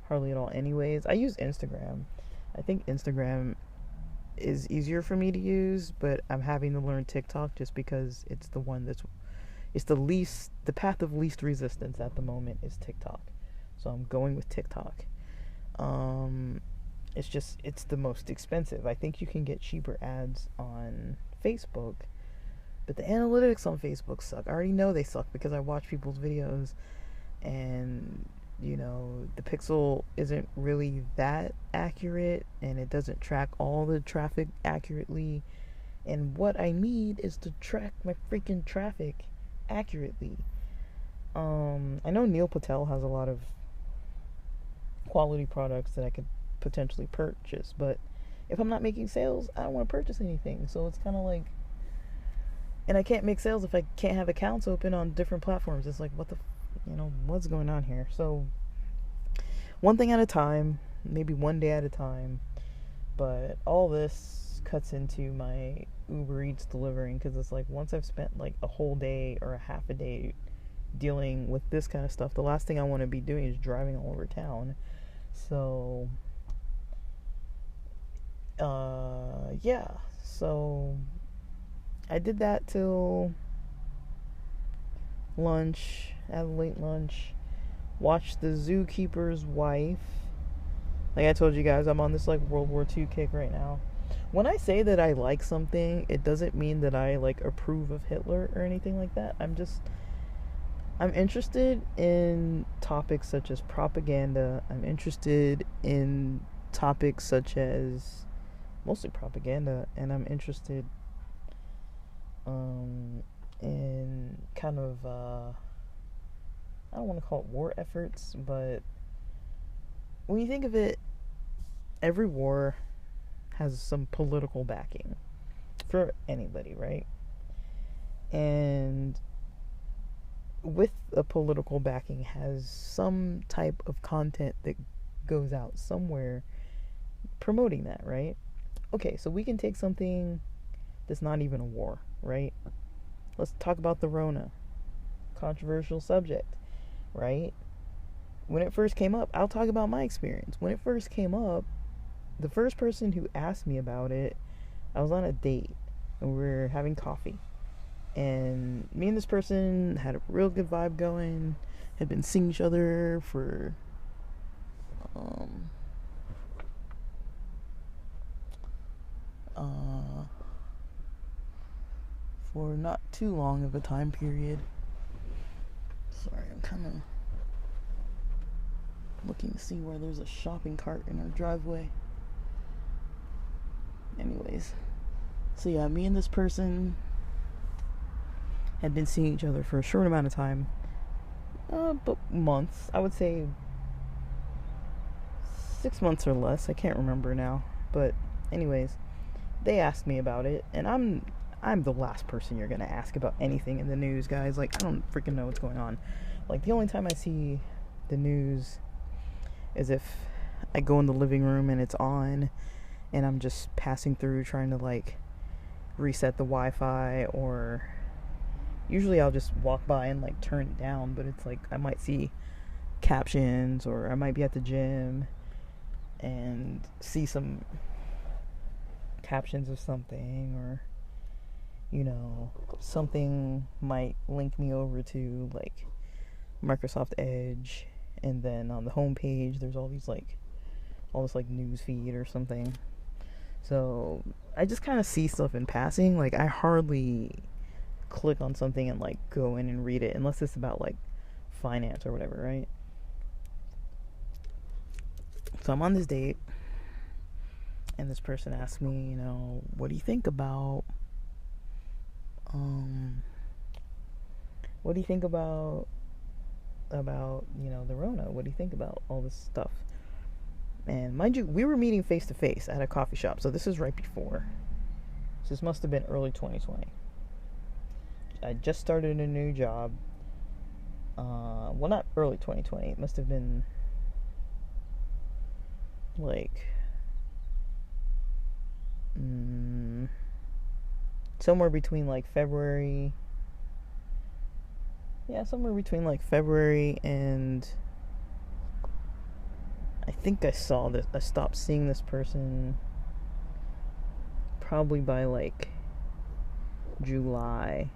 hardly at all anyways. I use Instagram. I think Instagram is easier for me to use, but I'm having to learn TikTok just because it's the one it's the path of least resistance at the moment is TikTok. So I'm going with TikTok. It's the most expensive. I think you can get cheaper ads on Facebook, but the analytics on Facebook suck. I already know they suck because I watch people's videos, and, you know, the pixel isn't really that accurate, and it doesn't track all the traffic accurately. And what I need is to track my freaking traffic accurately. I know Neil Patel has a lot of quality products that I could potentially purchase, but if I'm not making sales, I don't want to purchase anything. So it's kind of like, and I can't make sales if I can't have accounts open on different platforms. It's like, you know, what's going on here? So one thing at a time, maybe one day at a time. But all this cuts into my Uber Eats delivering, because it's like, once I've spent like a whole day or a half a day dealing with this kind of stuff, the last thing I want to be doing is driving all over town. So yeah, so I did that till lunch, had a late lunch, watched The Zookeeper's Wife. Like I told you guys, I'm on this like World War II kick right now. When I say that I like something, it doesn't mean that I like approve of Hitler or anything like that. I'm interested in topics such as propaganda. I'm interested in topics such as mostly propaganda, and I'm interested in kind of I don't want to call it war efforts, but when you think of it, every war has some political backing for anybody, right? And with a political backing has some type of content that goes out somewhere promoting that, right? Okay, so we can take something that's not even a war, right? Let's talk about the Rona. Controversial subject, right? When it first came up, I'll talk about my experience. When it first came up, the first person who asked me about it, I was on a date, and we're having coffee. And me and this person had a real good vibe going, had been seeing each other um, for not too long of a time period. Sorry, I'm kind of looking to see where there's a shopping cart in our driveway. Anyways, so yeah, me and this person had been seeing each other for a short amount of time, but months. I would say 6 months or less. I can't remember now. But anyways, they asked me about it, and I'm the last person you're gonna ask about anything in the news, guys. Like, I don't freaking know what's going on. Like, the only time I see the news is if I go in the living room and it's on, and I'm just passing through trying to like reset the Wi-Fi, or usually I'll just walk by and like turn it down, but it's like I might see captions, or I might be at the gym and see some captions of something, or something might link me over to like Microsoft Edge, and then on the home page there's all this news feed or something. So I just kind of see stuff in passing. Like, I hardly click on something and like go in and read it unless it's about like finance or whatever, right? So I'm on this date, and this person asked me, what do you think about the Rona? What do you think about all this stuff? And mind you, we were meeting face to face at a coffee shop, so this is right before. So this must have been early 2020. I just started a new job. Well, not early 2020. It must have been like somewhere between like February. Yeah, somewhere between like February and I think I stopped seeing this person probably by like July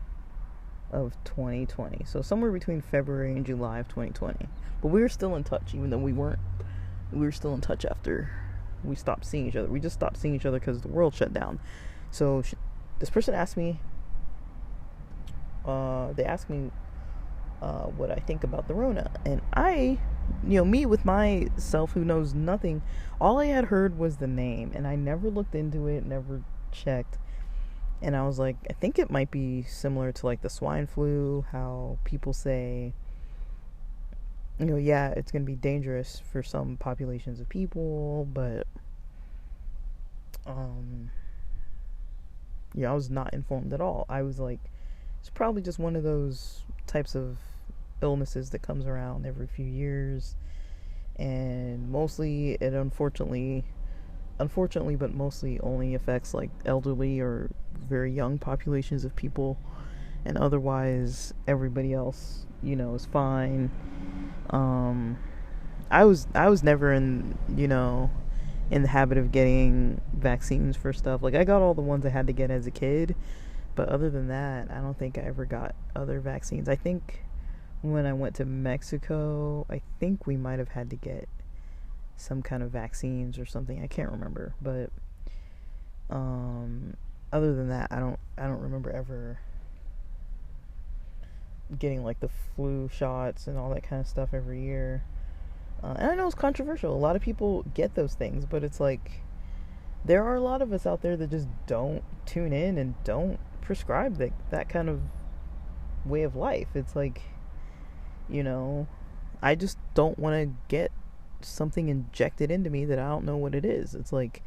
of 2020. So somewhere between February and July of 2020. But we were still in touch, even though we were still in touch after we stopped seeing each other. We just stopped seeing each other because the world shut down. So this person asked me, they asked me what I think about the Rona. And I, me with myself who knows nothing, all I had heard was the name, and I never looked into it, never checked. And I was like, I think it might be similar to like the swine flu, how people say, yeah, it's going to be dangerous for some populations of people, but I was not informed at all. I was like, it's probably just one of those types of illnesses that comes around every few years, and mostly it unfortunately but mostly only affects like elderly or very young populations of people, and otherwise everybody else is fine. I was never in the habit of getting vaccines for stuff. Like, I got all the ones I had to get as a kid, but other than that, I don't think I ever got other vaccines. I think when I went to Mexico, I think we might have had to get some kind of vaccines or something. I can't remember, but other than that, I don't remember ever getting like the flu shots and all that kind of stuff every year. And I know it's controversial. A lot of people get those things, but it's like there are a lot of us out there that just don't tune in and don't prescribe that kind of way of life. It's like, I just don't want to get something injected into me that I don't know what it is. It's like,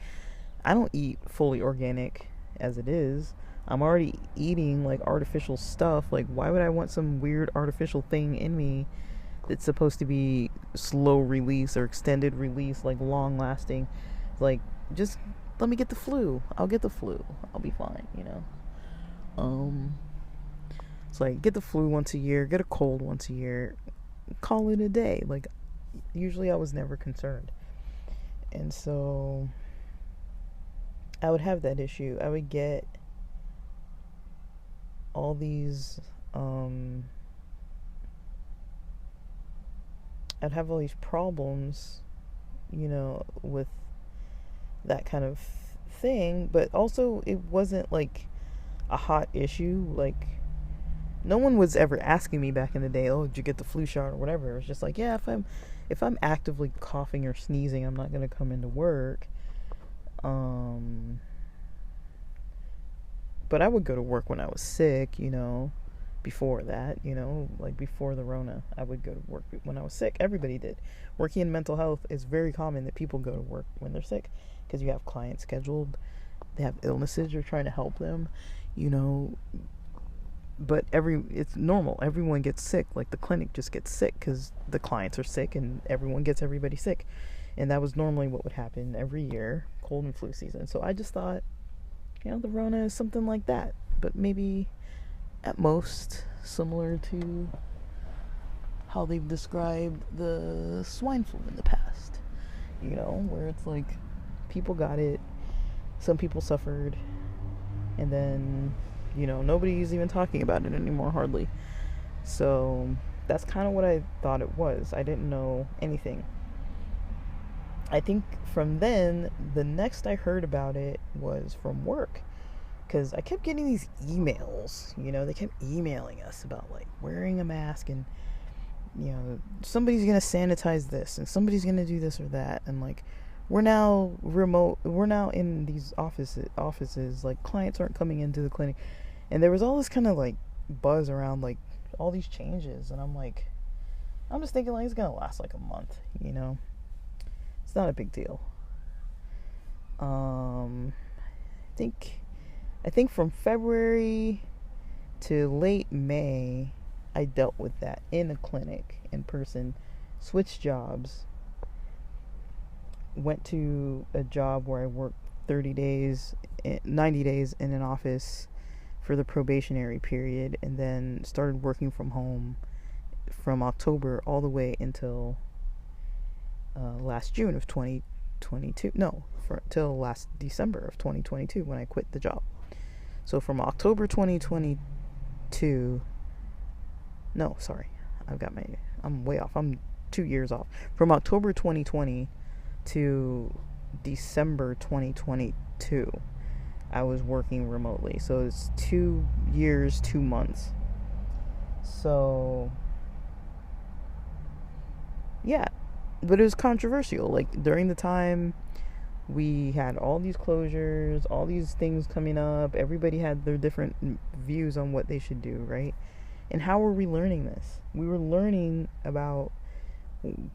I don't eat fully organic as it is. I'm already eating like artificial stuff. Like, why would I want some weird artificial thing in me that's supposed to be slow release or extended release, like long lasting? Like, just let me get the flu. I'll get the flu. I'll be fine, It's like, get the flu once a year, get a cold once a year, call it a day. Like, usually I was never concerned. And so I would have that issue. I would get all these I'd have all these problems, with that kind of thing, but also it wasn't like a hot issue. Like, no one was ever asking me back in the day, oh, did you get the flu shot or whatever. It was just like, yeah, if I'm actively coughing or sneezing, I'm not gonna come into work. But I would go to work when I was sick, before that, like before the Rona, I would go to work when I was sick. Everybody did. Working in mental health, is very common that people go to work when they're sick, because you have clients scheduled, they have illnesses, you're trying to help them, but it's normal. Everyone gets sick. Like, the clinic just gets sick because the clients are sick, and everyone gets everybody sick. And that was normally what would happen every year, cold and flu season. So I just thought, the Rona is something like that, but maybe at most similar to how they've described the swine flu in the past, where it's like people got it, some people suffered, and then, nobody's even talking about it anymore, hardly. So that's kind of what I thought it was. I didn't know anything. I think from then, the next I heard about it was from work, because I kept getting these emails. They kept emailing us about, like, wearing a mask, and somebody's gonna sanitize this, and somebody's gonna do this or that, and like, we're now remote, we're now in these offices, like, clients aren't coming into the clinic. And there was all this kind of like buzz around, like, all these changes, and I'm just thinking, like, it's gonna last like a month, It's not a big deal. I think from February to late May, I dealt with that in a clinic, in person, switched jobs, went to a job where I worked 90 days in an office for the probationary period, and then started working from home from October all the way until last June of 2022. Till last December of 2022, when I quit the job. So from October 2022, I'm way off. I'm 2 years off. From October 2020 to December 2022, I was working remotely. So it's 2 years, 2 months. So, yeah. But it was controversial. Like, during the time, we had all these closures, all these things coming up. Everybody had their different views on what they should do, right? And how were we learning this? We were learning about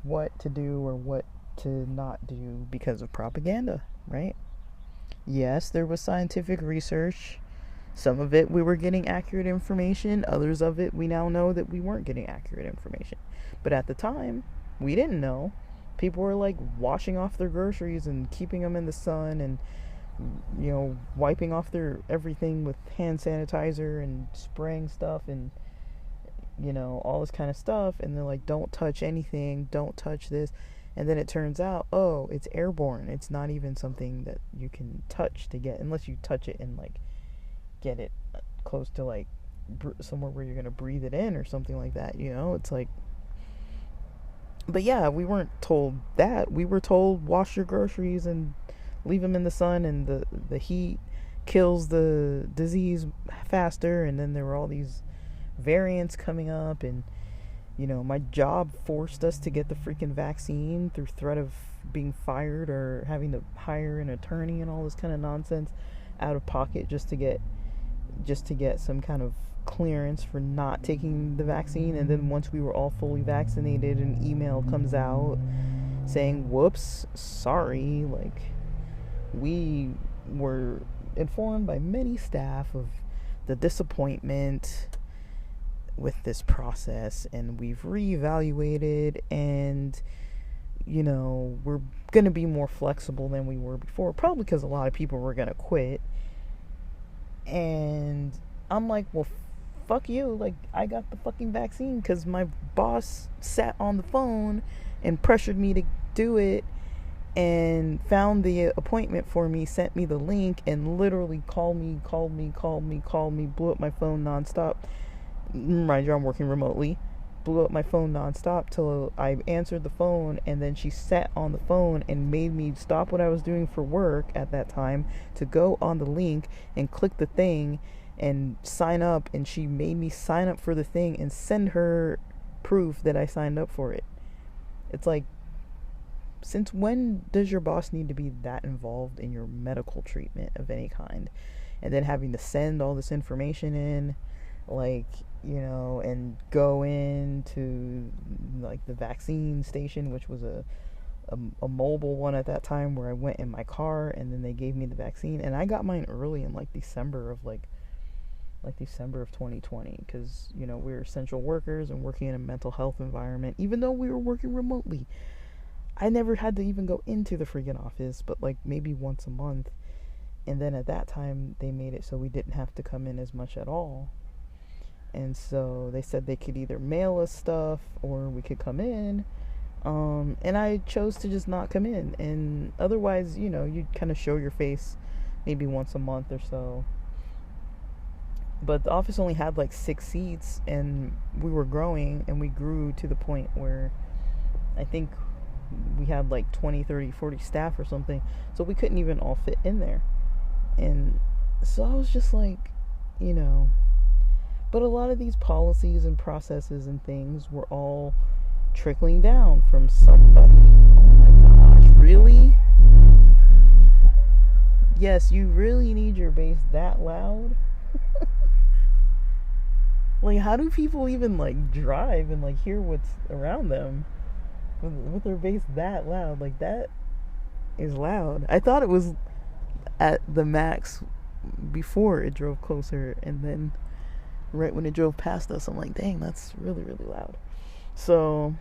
what to do or what to not do because of propaganda, right? Yes, there was scientific research. Some of it we were getting accurate information. Others of it we now know that we weren't getting accurate information. But at the time, we didn't know. People were like washing off their groceries and keeping them in the sun, and wiping off their everything with hand sanitizer and spraying stuff, and all this kind of stuff. And they're like, don't touch anything, don't touch this. And then it turns out, oh, it's airborne. It's not even something that you can touch to get, unless you touch it and like get it close to like somewhere where you're gonna breathe it in or something like that. It's like, but yeah, we weren't told that. We were told, wash your groceries and leave them in the sun, and the heat kills the disease faster. And then there were all these variants coming up, and my job forced us to get the freaking vaccine through threat of being fired or having to hire an attorney and all this kind of nonsense out of pocket just to get some kind of clearance for not taking the vaccine. And then once we were all fully vaccinated, an email comes out saying, whoops, sorry, like, we were informed by many staff of the disappointment with this process, and we've reevaluated, and we're gonna be more flexible than we were before, probably because a lot of people were gonna quit. And I'm like, well, fuck you. Like, I got the fucking vaccine because my boss sat on the phone and pressured me to do it, and found the appointment for me, sent me the link, and literally called me, blew up my phone nonstop. Mind you, I'm working remotely. Blew up my phone nonstop till I answered the phone, and then she sat on the phone and made me stop what I was doing for work at that time to go on the link and click the thing and sign up, and she made me sign up for the thing and send her proof that I signed up for it. It's like, since when does your boss need to be that involved in your medical treatment of any kind? And then having to send all this information in, like, and go into like the vaccine station, which was a mobile one at that time, where I went in my car and then they gave me the vaccine, and I got mine early in like December of 2020, because we were essential workers and working in a mental health environment. Even though we were working remotely, I never had to even go into the freaking office, but like maybe once a month. And then at that time, they made it so we didn't have to come in as much at all. And so they said they could either mail us stuff or we could come in. And I chose to just not come in. And otherwise, you'd kind of show your face maybe once a month or so. But the office only had like 6 seats, and we were growing, and we grew to the point where I think we had like 20, 30, 40 staff or something, so we couldn't even all fit in there. And so I was just like, but a lot of these policies and processes and things were all trickling down from somebody. Oh my gosh, really? Yes, you really need your bass that loud? Like, how do people even like drive and like hear what's around them with their bass that loud? Like, that is loud. I thought it was at the max before it drove closer, and then right when it drove past us, I'm like, dang, that's really, really loud. So,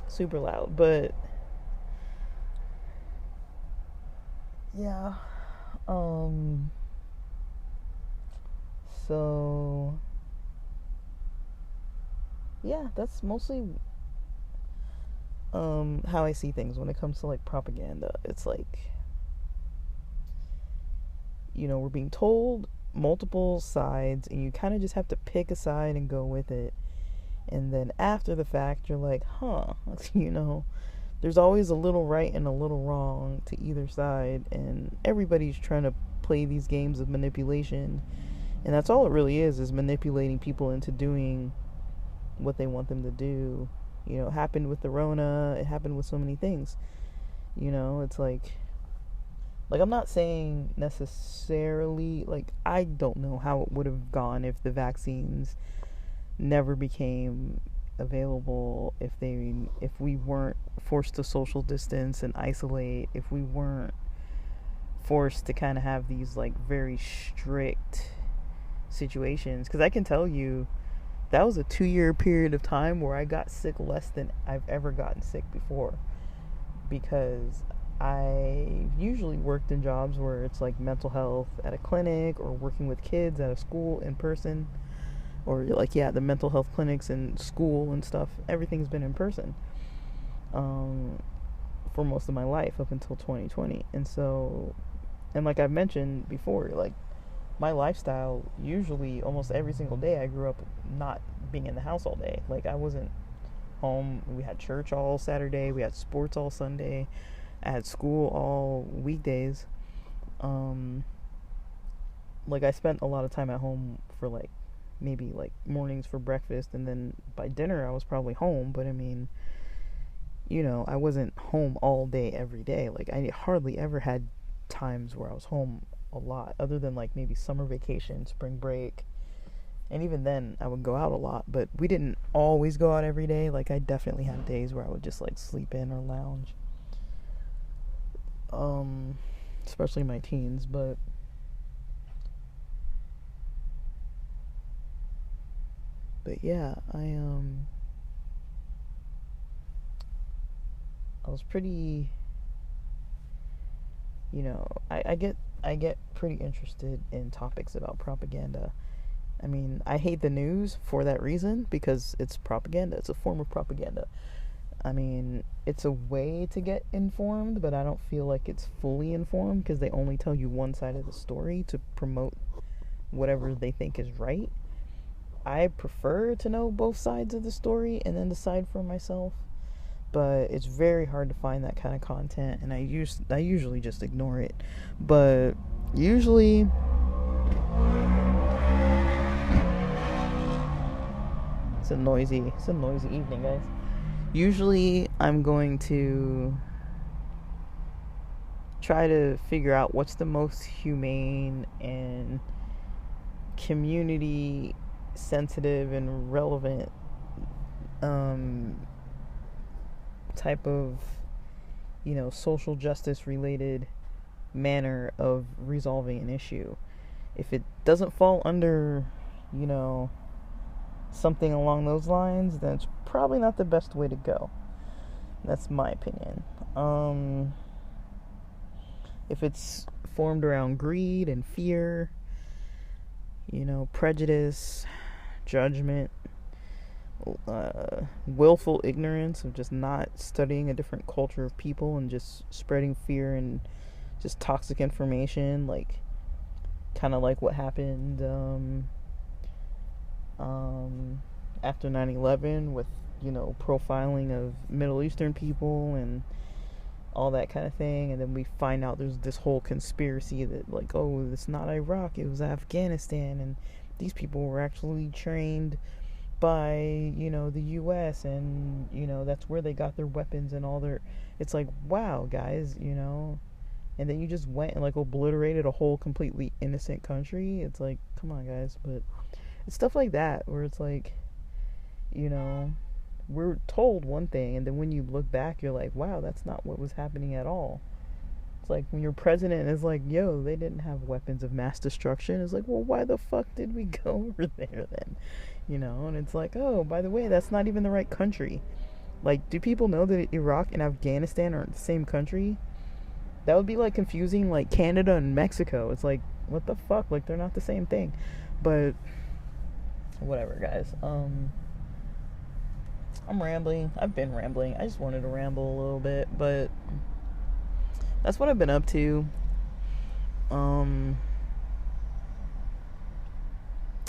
super loud. But yeah, so yeah, that's mostly how I see things when it comes to like propaganda. It's like, we're being told multiple sides, and you kind of just have to pick a side and go with it. And then after the fact, you're like, there's always a little right and a little wrong to either side, and everybody's trying to play these games of manipulation. And that's all it really is manipulating people into doing what they want them to do. It happened with the Rona. It happened with so many things. It's like I'm not saying necessarily, like, I don't know how it would have gone if the vaccines never became available, if we weren't forced to social distance and isolate, if we weren't forced to kind of have these like very strict situations. Because I can tell you, that was a 2-year period of time where I got sick less than I've ever gotten sick before, because I usually worked in jobs where it's like mental health at a clinic, or working with kids at a school in person, or like, the mental health clinics and school and stuff. Everything's been in person for most of my life up until 2020. And so, and like I've mentioned before, like, my lifestyle, usually almost every single day, I grew up not being in the house all day. Like, I wasn't home. We had church all Saturday, we had sports all Sunday, I had school all weekdays. Like, I spent a lot of time at home for like maybe like mornings for breakfast, and then by dinner I was probably home. But I mean, I wasn't home all day every day. Like, I hardly ever had times where I was home a lot, other than like maybe summer vacation, spring break. And even then I would go out a lot, but we didn't always go out every day. Like, I definitely had days where I would just like sleep in or lounge, especially my teens. But yeah, I was pretty, I get pretty interested in topics about propaganda. I mean, I hate the news for that reason, because it's propaganda. It's a form of propaganda. I mean, it's a way to get informed, but I don't feel like it's fully informed because they only tell you one side of the story to promote whatever they think is right. I prefer to know both sides of the story and then decide for myself, but it's very hard to find that kind of content, and I usually just ignore it. But usually it's a noisy evening, guys. Usually I'm going to try to figure out what's the most humane and community sensitive and relevant type of, social justice related manner of resolving an issue. If it doesn't fall under, something along those lines, then it's probably not the best way to go. That's my opinion. If it's formed around greed and fear, prejudice, judgment, willful ignorance of just not studying a different culture of people and just spreading fear and just toxic information, kind of like what happened after 9/11 with profiling of Middle Eastern people and all that kind of thing. And then we find out there's this whole conspiracy that it's not Iraq, it was Afghanistan, and these people were actually trained by the US, and that's where they got their weapons and all their. It's like, wow, guys, and then you just went and obliterated a whole completely innocent country. It's like, come on, guys. But it's stuff like that where it's like, we're told one thing, and then when you look back, you're like, wow, that's not what was happening at all. It's like when your president is like, yo, they didn't have weapons of mass destruction. It's like, well, why the fuck did we go over there then? And it's like, oh, by the way, that's not even the right country. Do people know that Iraq and Afghanistan are the same country? That would be confusing Canada and Mexico. It's like, what the fuck? They're not the same thing. But whatever, guys. I'm rambling. I've been rambling. I just wanted to ramble a little bit, but that's what I've been up to.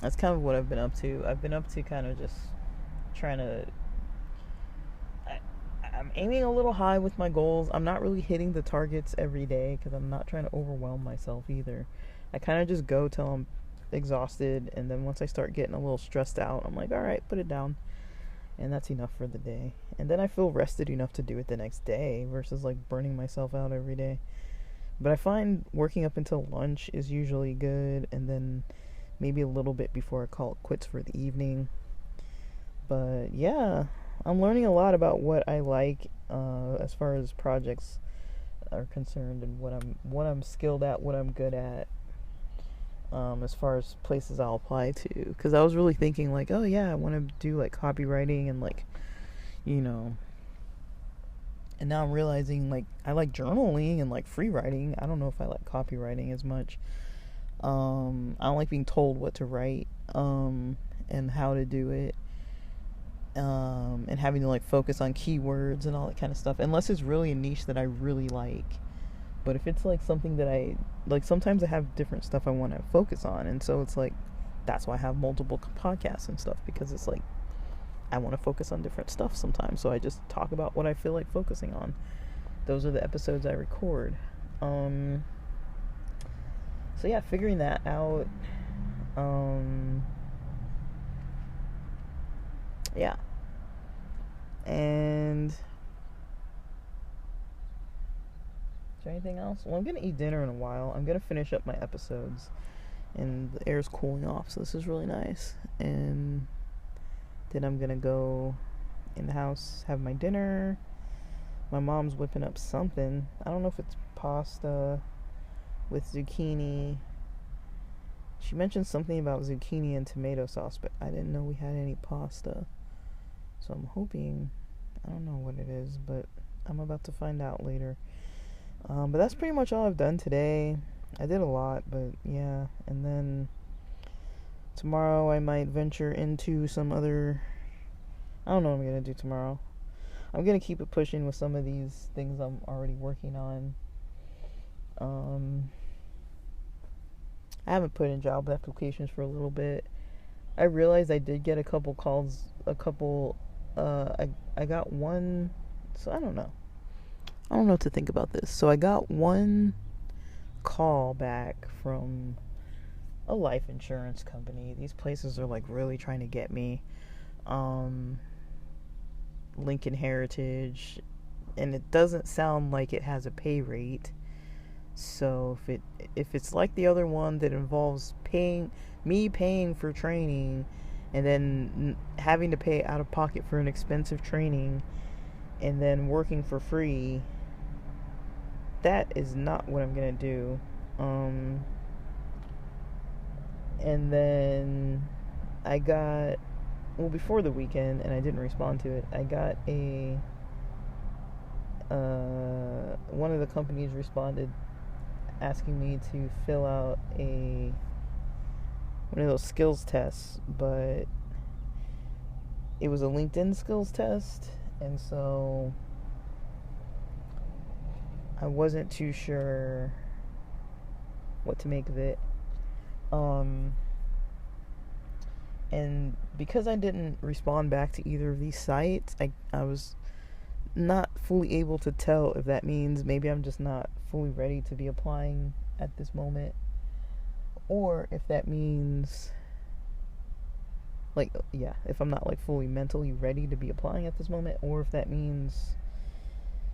That's kind of what I've been up to. I've been up to kind of just trying to. I'm aiming a little high with my goals. I'm not really hitting the targets every day because I'm not trying to overwhelm myself either. I kind of just go till I'm exhausted, and then once I start getting a little stressed out, I'm like, all right, put it down. And that's enough for the day. And then I feel rested enough to do it the next day versus burning myself out every day. But I find working up until lunch is usually good, and then maybe a little bit before I call it quits for the evening. But yeah, I'm learning a lot about what I like as far as projects are concerned, and what I'm skilled at, what I'm good at. As far as places I'll apply to, because I was really thinking oh yeah, I want to do copywriting and and now I'm realizing I like journaling and free writing. I don't know if I like copywriting as much. I don't like being told what to write and how to do it, and having to focus on keywords and all that kind of stuff, unless it's really a niche that I really like. But if it's something that I sometimes I have different stuff I want to focus on, and so it's that's why I have multiple podcasts and stuff, because it's I want to focus on different stuff sometimes, so I just talk about what I feel like focusing on. Those are the episodes I record. So yeah, figuring that out. Yeah. And is there anything else? Well, I'm gonna eat dinner in a while. I'm gonna finish up my episodes, and the air's cooling off, so this is really nice. And then I'm gonna go in the house, have my dinner. My mom's whipping up something. I don't know if it's pasta with zucchini. She mentioned something about zucchini and tomato sauce, but I didn't know we had any pasta. So I'm hoping, I don't know what it is, but I'm about to find out later. But that's pretty much all I've done today. I did a lot, but yeah. And then tomorrow I might venture into some other, I don't know what I'm going to do tomorrow. I'm gonna keep it pushing with some of these things I'm already working on. I haven't put in job applications for a little bit. I realized I did get a couple calls, I got one, so I don't know. I don't know what to think about this. So I got one call back from a life insurance company. These places are like really trying to get me. Lincoln Heritage, and it doesn't sound like it has a pay rate. So if it's like the other one that involves paying for training and then having to pay out of pocket for an expensive training and then working for free, that is not what I'm going to do. And then I got, well, before the weekend, and I didn't respond to it, I got one of the companies responded asking me to fill out one of those skills tests, but it was a LinkedIn skills test, and so I wasn't too sure what to make of it. And because I didn't respond back to either of these sites, I was not fully able to tell if that means maybe I'm just not fully ready to be applying at this moment, or if that means if I'm not like fully mentally ready to be applying at this moment, or if that means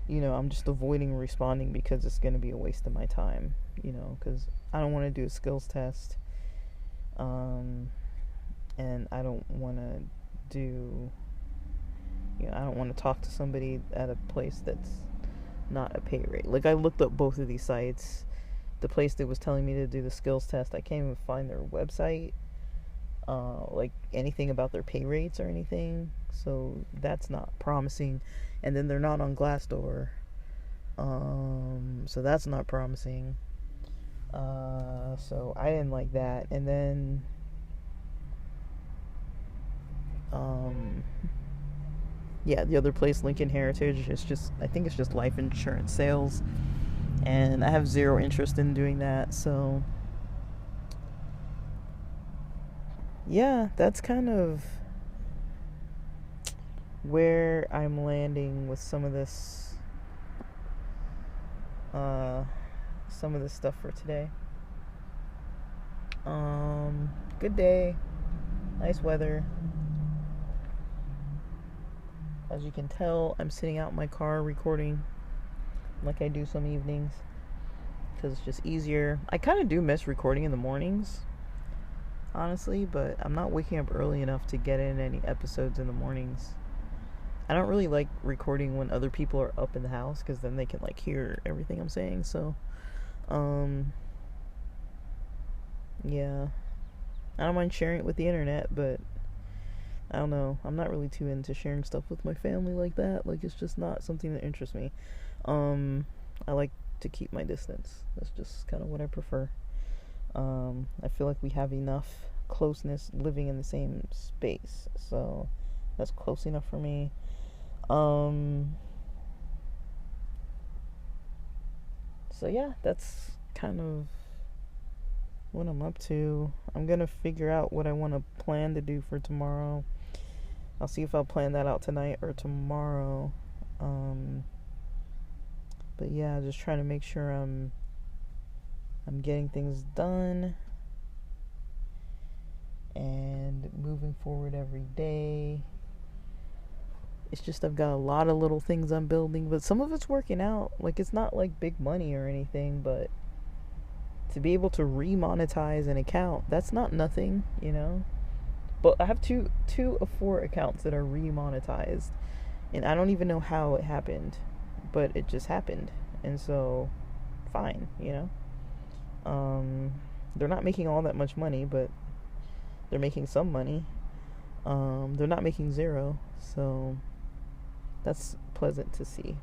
I'm just avoiding responding because it's going to be a waste of my time, because I don't want to do a skills test, and I don't want to do I don't want to talk to somebody at a place that's not a pay rate. Like, I looked up both of these sites. The place that was telling me to do the skills test, I can't even find their website, like anything about their pay rates or anything. So that's not promising. And then they're not on Glassdoor, so that's not promising. So I didn't like that. And then the other place, Lincoln Heritage, I think it's just life insurance sales, and I have zero interest in doing that. So yeah, that's kind of where I'm landing with some of this stuff for today. Good day, nice weather. As you can tell, I'm sitting out in my car recording like I do some evenings, because it's just easier. I kind of do miss recording in the mornings, honestly, but I'm not waking up early enough to get in any episodes in the mornings. I don't really like recording when other people are up in the house, because then they can like hear everything I'm saying. So yeah, I don't mind sharing it with the internet, but I don't know, I'm not really too into sharing stuff with my family like that. Like, it's just not something that interests me. I like to keep my distance. That's just kind of what I prefer. I feel like we have enough closeness living in the same space, so that's close enough for me. So yeah, that's kind of what I'm up to. I'm gonna figure out what I want to plan to do for tomorrow. I'll see if I'll plan that out tonight or tomorrow. But yeah, just trying to make sure I'm getting things done and moving forward every day. It's just I've got a lot of little things I'm building, but some of it's working out. Like, it's not like big money or anything, but to be able to remonetize an account, that's not nothing, But I have two of 4 accounts that are remonetized, and I don't even know how it happened, but it just happened. And so, fine, they're not making all that much money, but they're making some money. They're not making zero, so that's pleasant to see.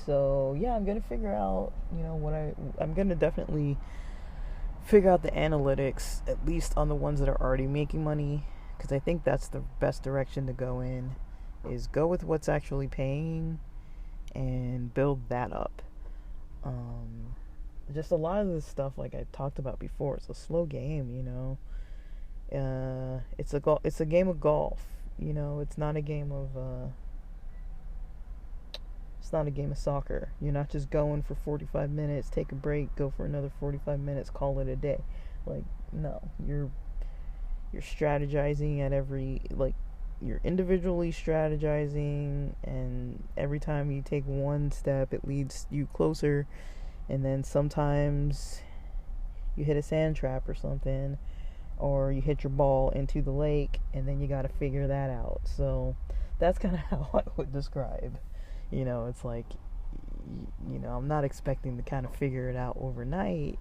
So yeah, I'm gonna figure out, I'm gonna definitely figure out the analytics, at least on the ones that are already making money, because I think that's the best direction to go in, is go with what's actually paying and build that up. Just a lot of this stuff, like I talked about before, it's a slow game, you know. It's a game of golf, you know. It's not a game of soccer. You're not just going for 45 minutes, take a break, go for another 45 minutes, call it a day. Like, no, you're strategizing at every, like, you're individually strategizing, and every time you take one step, it leads you closer. And then sometimes you hit a sand trap or something, or you hit your ball into the lake, and then you got to figure that out. So that's kind of how I would describe. You know, it's like, you know, I'm not expecting to kind of figure it out overnight.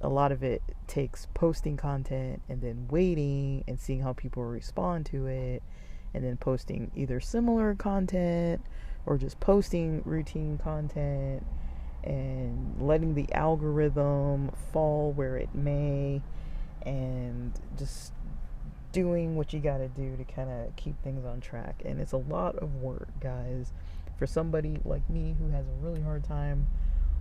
A lot of it takes posting content and then waiting and seeing how people respond to it, and then posting either similar content or just posting routine content and letting the algorithm fall where it may, and just doing what you gotta do to kind of keep things on track. And it's a lot of work, guys, for somebody like me who has a really hard time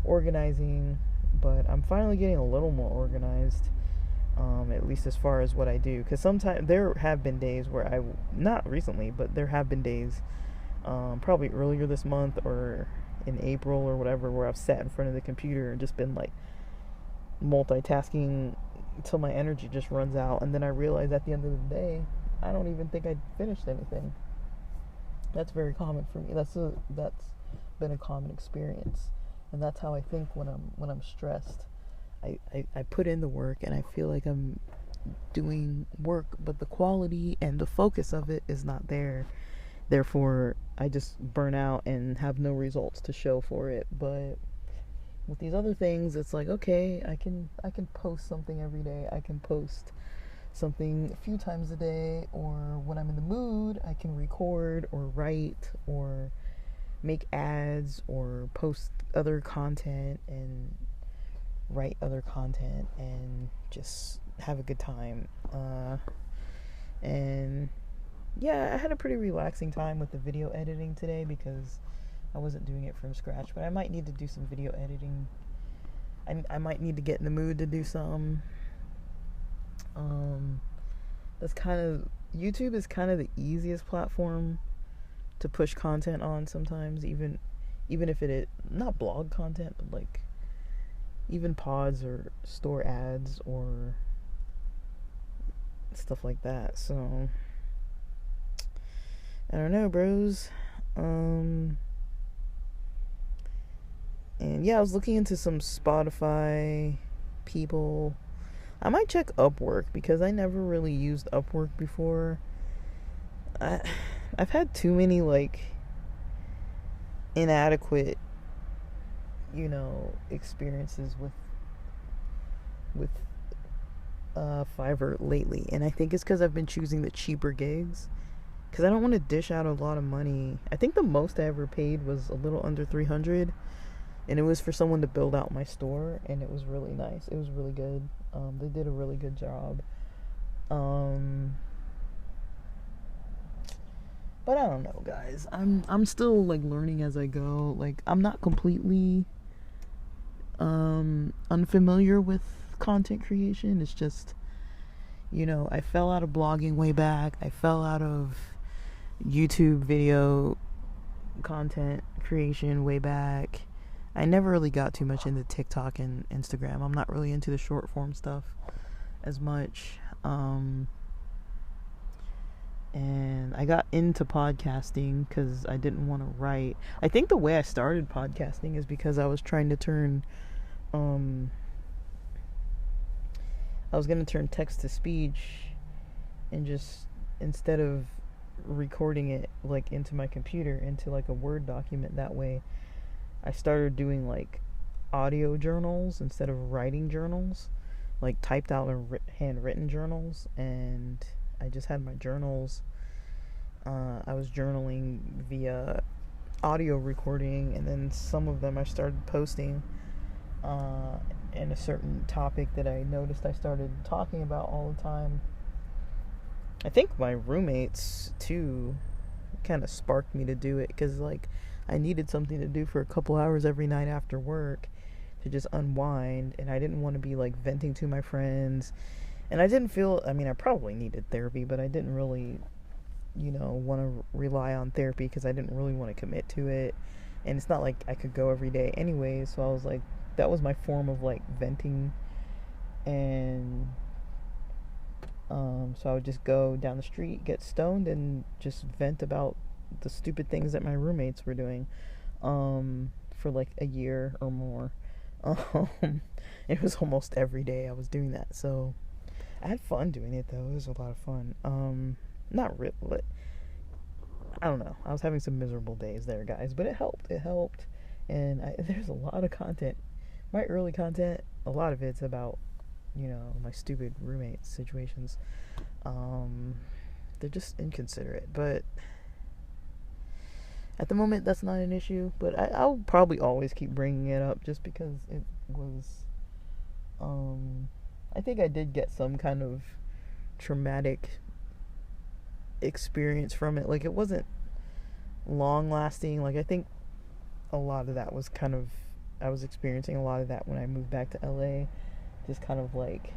organizing. But I'm finally getting a little more organized, at least as far as what I do. Because sometimes there have been days where not recently, but there have been days, probably earlier this month or in April or whatever, where I've sat in front of the computer and just been like multitasking until my energy just runs out. And then I realize at the end of the day, I don't even think I finished anything. That's very common for me. That's been a common experience. And that's how I think when I'm stressed. I put in the work and I feel like I'm doing work, but the quality and the focus of it is not there. Therefore, I just burn out and have no results to show for it. But with these other things, it's like, okay, I can post something every day. I can post something a few times a day, or when I'm in the mood, I can record or write or make ads or post other content and write other content and just have a good time. And yeah, I had a pretty relaxing time with the video editing today because I wasn't doing it from scratch, but I might need to do some video editing. I might need to get in the mood to do some. YouTube is kind of the easiest platform to push content on sometimes, even if it is not blog content, but like even pods or store ads or stuff like that. So I don't know, bros. And yeah, I was looking into some Spotify people. I might check Upwork because I never really used Upwork before. I've had too many like inadequate, you know, experiences with Fiverr lately, and I think it's because I've been choosing the cheaper gigs because I don't want to dish out a lot of money. I think the most I ever paid was a little under $300, and it was for someone to build out my store, and it was really nice. It was really good. They did a really good job. But I don't know, guys. I'm still like learning as I go. Like, I'm not completely unfamiliar with content creation. It's just, you know, I fell out of blogging way back. I fell out of YouTube video content creation way back. I never really got too much into TikTok and Instagram. I'm not really into the short form stuff as much. And I got into podcasting because I didn't want to write. I think the way I started podcasting is because I was trying to turn, I was going to turn text to speech, and just, instead of recording it like into my computer, into like a Word document that way, I started doing like audio journals instead of writing journals, like typed out and handwritten journals. And I just had my journals. I was journaling via audio recording, and then some of them I started posting in a certain topic that I noticed I started talking about all the time. I think my roommates too kind of sparked me to do it because like I needed something to do for a couple hours every night after work to just unwind, and I didn't want to be like venting to my friends, and I didn't feel, I mean, I probably needed therapy, but I didn't really, want to rely on therapy because I didn't really want to commit to it, and it's not like I could go every day anyway. So I was like, that was my form of like venting, and so I would just go down the street, get stoned, and just vent about the stupid things that my roommates were doing, for like a year or more. Um, it was almost every day I was doing that. So I had fun doing it though. It was a lot of fun. Not really. I don't know. I was having some miserable days there, guys, but it helped. It helped, and there's a lot of content. My early content, a lot of it's about my stupid roommate situations. They're just inconsiderate, but at the moment that's not an issue. But I'll probably always keep bringing it up just because it was, I think I did get some kind of traumatic experience from it. Like, it wasn't long lasting. Like, I think a lot of that was kind of, I was experiencing a lot of that when I moved back to LA. Just kind of like,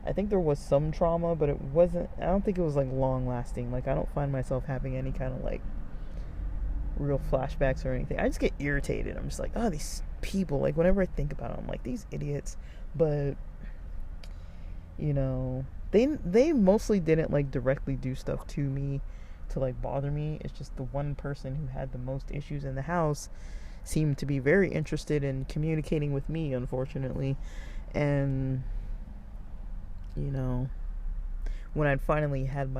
I think there was some trauma, but it wasn't, I don't think it was like long lasting. Like, I don't find myself having any kind of like real flashbacks or anything. I just get irritated. I'm just like, oh, these people, like whenever I think about it, I'm like, these idiots. But they mostly didn't like directly do stuff to me to like bother me. It's just the one person who had the most issues in the house seemed to be very interested in communicating with me, unfortunately. And when I'd finally had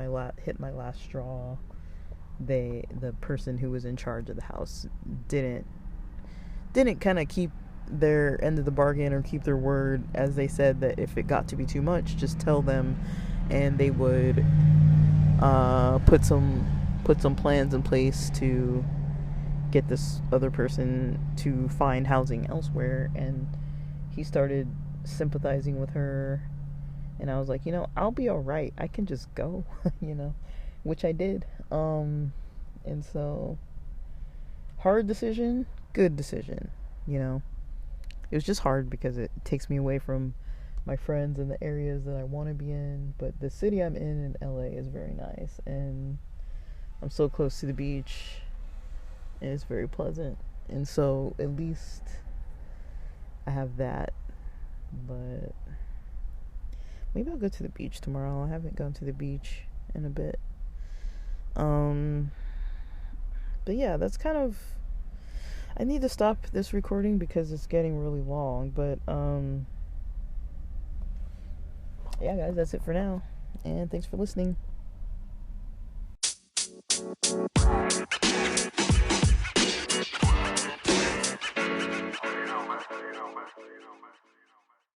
hit my last straw, the person who was in charge of the house didn't kind of keep their end of the bargain or keep their word, as they said that if it got to be too much, just tell them, and they would put some plans in place to get this other person to find housing elsewhere. And he started sympathizing with her, and I was like, I'll be all right, I can just go. Which I did. And so, hard decision, good decision. It was just hard because it takes me away from my friends and the areas that I want to be in. But the city I'm in LA is very nice, and I'm so close to the beach, and it's very pleasant. And so at least I have that. But maybe I'll go to the beach tomorrow. I haven't gone to the beach in a bit. But yeah, that's kind of, I need to stop this recording because it's getting really long. But yeah, guys, that's it for now, and thanks for listening.